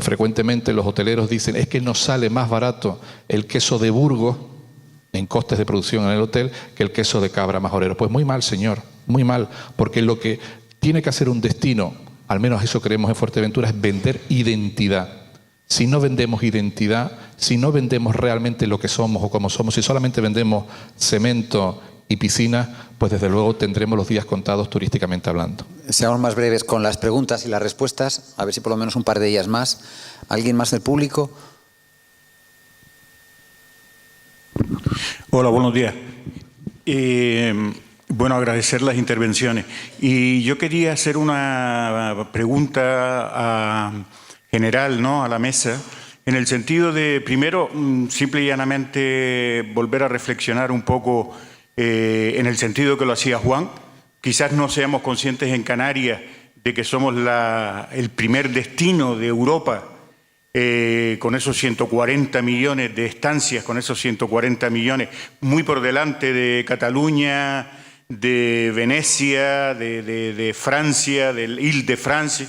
B: frecuentemente los hoteleros dicen, es que nos sale más barato el queso de Burgos en costes de producción en el hotel que el queso de cabra majorero. Pues muy mal, señor, muy mal, porque lo que tiene que hacer un destino, al menos eso creemos en Fuerteventura, es vender identidad. Si no vendemos identidad, si no vendemos realmente lo que somos o cómo somos, si solamente vendemos cemento y piscina, pues desde luego tendremos los días contados turísticamente hablando.
A: Seamos más breves con las preguntas y las respuestas, a ver si por lo menos un par de ellas más. ¿Alguien más del público?
G: Hola, buenos días. Bueno, agradecer las intervenciones. Y yo quería hacer una pregunta general, ¿no?, a la mesa, en el sentido de, primero, simple y llanamente volver a reflexionar un poco en el sentido que lo hacía Juan. Quizás no seamos conscientes en Canarias de que somos el primer destino de Europa con esos 140 millones de estancias, con esos 140 millones, muy por delante de Cataluña, de Venecia, de Francia, del Île-de-France,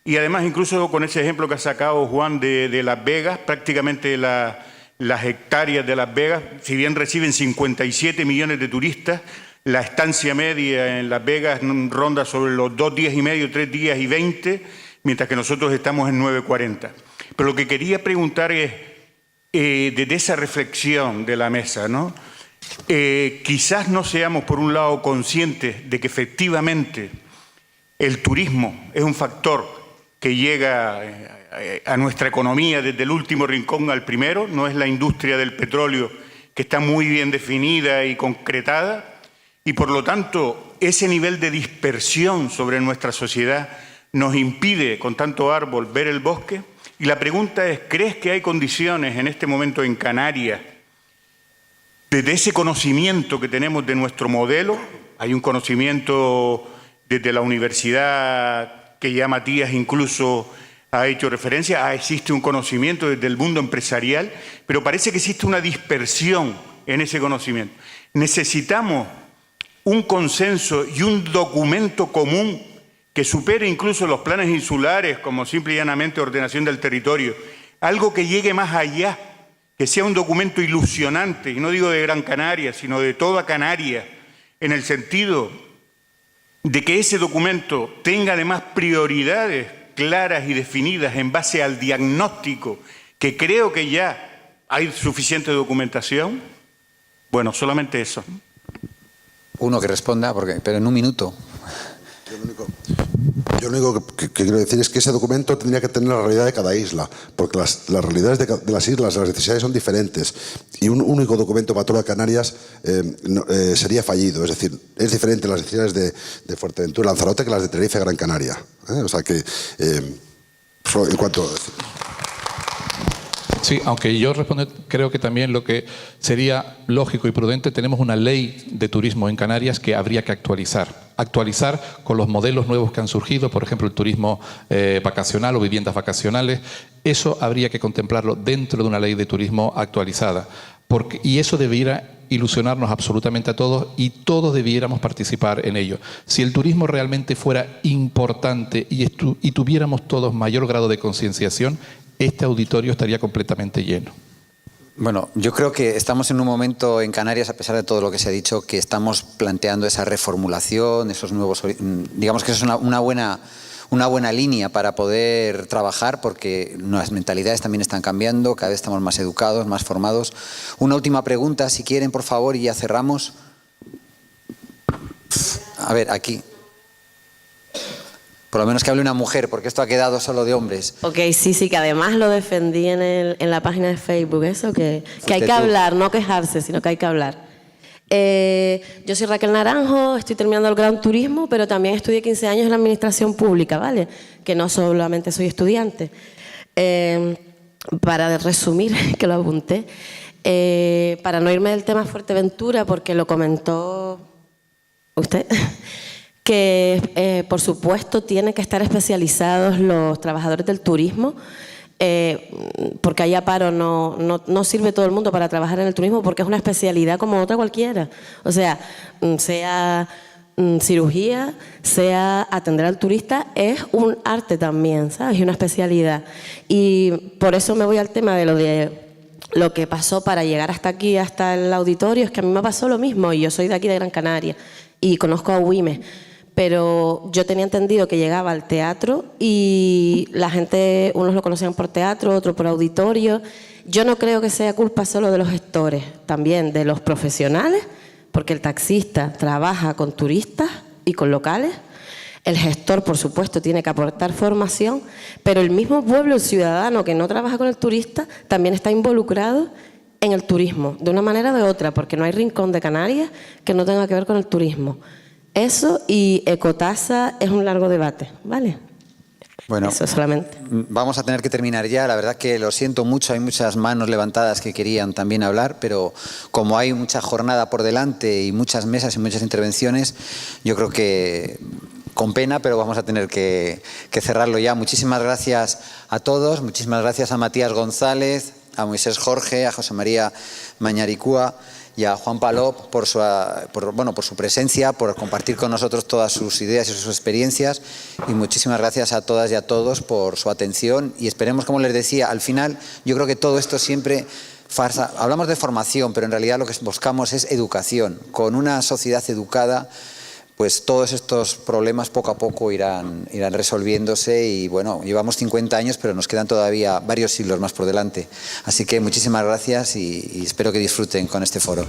G: y además incluso con ese ejemplo que ha sacado Juan de Las Vegas, prácticamente las hectáreas de Las Vegas, si bien reciben 57 millones de turistas, la estancia media en Las Vegas ronda sobre los 2 días y medio, 3 días y 20, mientras que nosotros estamos en 9,40. Pero lo que quería preguntar es, desde esa reflexión de la mesa, ¿no?, quizás no seamos, por un lado, conscientes de que efectivamente el turismo es un factor que llega a nuestra economía desde el último rincón al primero, no es la industria del petróleo que está muy bien definida y concretada, y por lo tanto ese nivel de dispersión sobre nuestra sociedad nos impide, con tanto árbol, ver el bosque. Y la pregunta es, ¿crees que hay condiciones en este momento en Canarias, desde ese conocimiento que tenemos de nuestro modelo? Hay un conocimiento desde la universidad que ya Matías incluso ha hecho referencia, existe un conocimiento desde el mundo empresarial, pero parece que existe una dispersión en ese conocimiento. Necesitamos un consenso y un documento común que supere incluso los planes insulares como simple y llanamente ordenación del territorio, algo que llegue más allá, que sea un documento ilusionante, y no digo de Gran Canaria, sino de toda Canarias, en el sentido de que ese documento tenga además prioridades claras y definidas en base al diagnóstico, que creo que ya hay suficiente documentación. Bueno, solamente eso.
A: Uno que responda, pero en un minuto.
C: Yo lo único que quiero decir es que ese documento tendría que tener la realidad de cada isla, porque las realidades de las islas, las necesidades son diferentes, y un único documento para todas Canarias sería fallido. Es decir, es diferente las necesidades de Fuerteventura, Lanzarote, que las de Tenerife, Gran Canaria. O sea que, en cuanto...
B: Sí, aunque yo creo que también lo que sería lógico y prudente, tenemos una ley de turismo en Canarias que habría que actualizar con los modelos nuevos que han surgido, por ejemplo, el turismo vacacional o viviendas vacacionales. Eso habría que contemplarlo dentro de una ley de turismo actualizada, y eso debiera ilusionarnos absolutamente a todos y todos debiéramos participar en ello. Si el turismo realmente fuera importante y tuviéramos todos mayor grado de concienciación, este auditorio estaría completamente lleno.
A: Bueno, yo creo que estamos en un momento en Canarias, a pesar de todo lo que se ha dicho, que estamos planteando esa reformulación, esos nuevos... Digamos que eso es una buena línea para poder trabajar, porque las mentalidades también están cambiando, cada vez estamos más educados, más formados. Una última pregunta, si quieren, por favor, y ya cerramos. A ver, aquí. Por lo menos que hable una mujer, porque esto ha quedado solo de hombres.
H: Ok, sí, que además lo defendí en la página de Facebook, eso, que hay que hablar, no quejarse, sino que hay que hablar. Yo soy Raquel Naranjo, estoy terminando el grado en turismo, pero también estudié 15 años en la administración pública, ¿vale? Que no solamente soy estudiante. Para resumir, que lo apunté, para no irme del tema Fuerteventura, porque lo comentó usted, que por supuesto tienen que estar especializados los trabajadores del turismo, porque allá paro no sirve todo el mundo para trabajar en el turismo, porque es una especialidad como otra cualquiera. O sea cirugía, sea atender al turista, es un arte también, ¿sabes? Y una especialidad. Y por eso me voy al tema de lo que pasó para llegar hasta aquí, hasta el auditorio. Es que a mí me pasó lo mismo, y yo soy de aquí, de Gran Canaria, y conozco a Güímez. Pero yo tenía entendido que llegaba al teatro y la gente, unos lo conocían por teatro, otros por auditorio. Yo no creo que sea culpa solo de los gestores, también de los profesionales, porque el taxista trabaja con turistas y con locales. El gestor, por supuesto, tiene que aportar formación, pero el mismo pueblo, el ciudadano que no trabaja con el turista, también está involucrado en el turismo, de una manera o de otra, porque no hay rincón de Canarias que no tenga que ver con el turismo. Eso y ecotasa es un largo debate, ¿vale?
A: Bueno,
H: eso solamente.
A: Vamos a tener que terminar ya. La verdad que lo siento mucho, hay muchas manos levantadas que querían también hablar, pero como hay mucha jornada por delante y muchas mesas y muchas intervenciones, yo creo que con pena, pero vamos a tener que cerrarlo ya. Muchísimas gracias a todos, muchísimas gracias a Matías González, a Moisés Jorge, a José María Mañaricúa y a Juan Palop por su presencia, por compartir con nosotros todas sus ideas y sus experiencias, y muchísimas gracias a todas y a todos por su atención, y esperemos, como les decía, al final yo creo que todo esto siempre farsa. Hablamos de formación, pero en realidad lo que buscamos es educación. Con una sociedad educada, pues todos estos problemas poco a poco irán resolviéndose, y bueno, llevamos 50 años, pero nos quedan todavía varios siglos más por delante. Así que muchísimas gracias y espero que disfruten con este foro.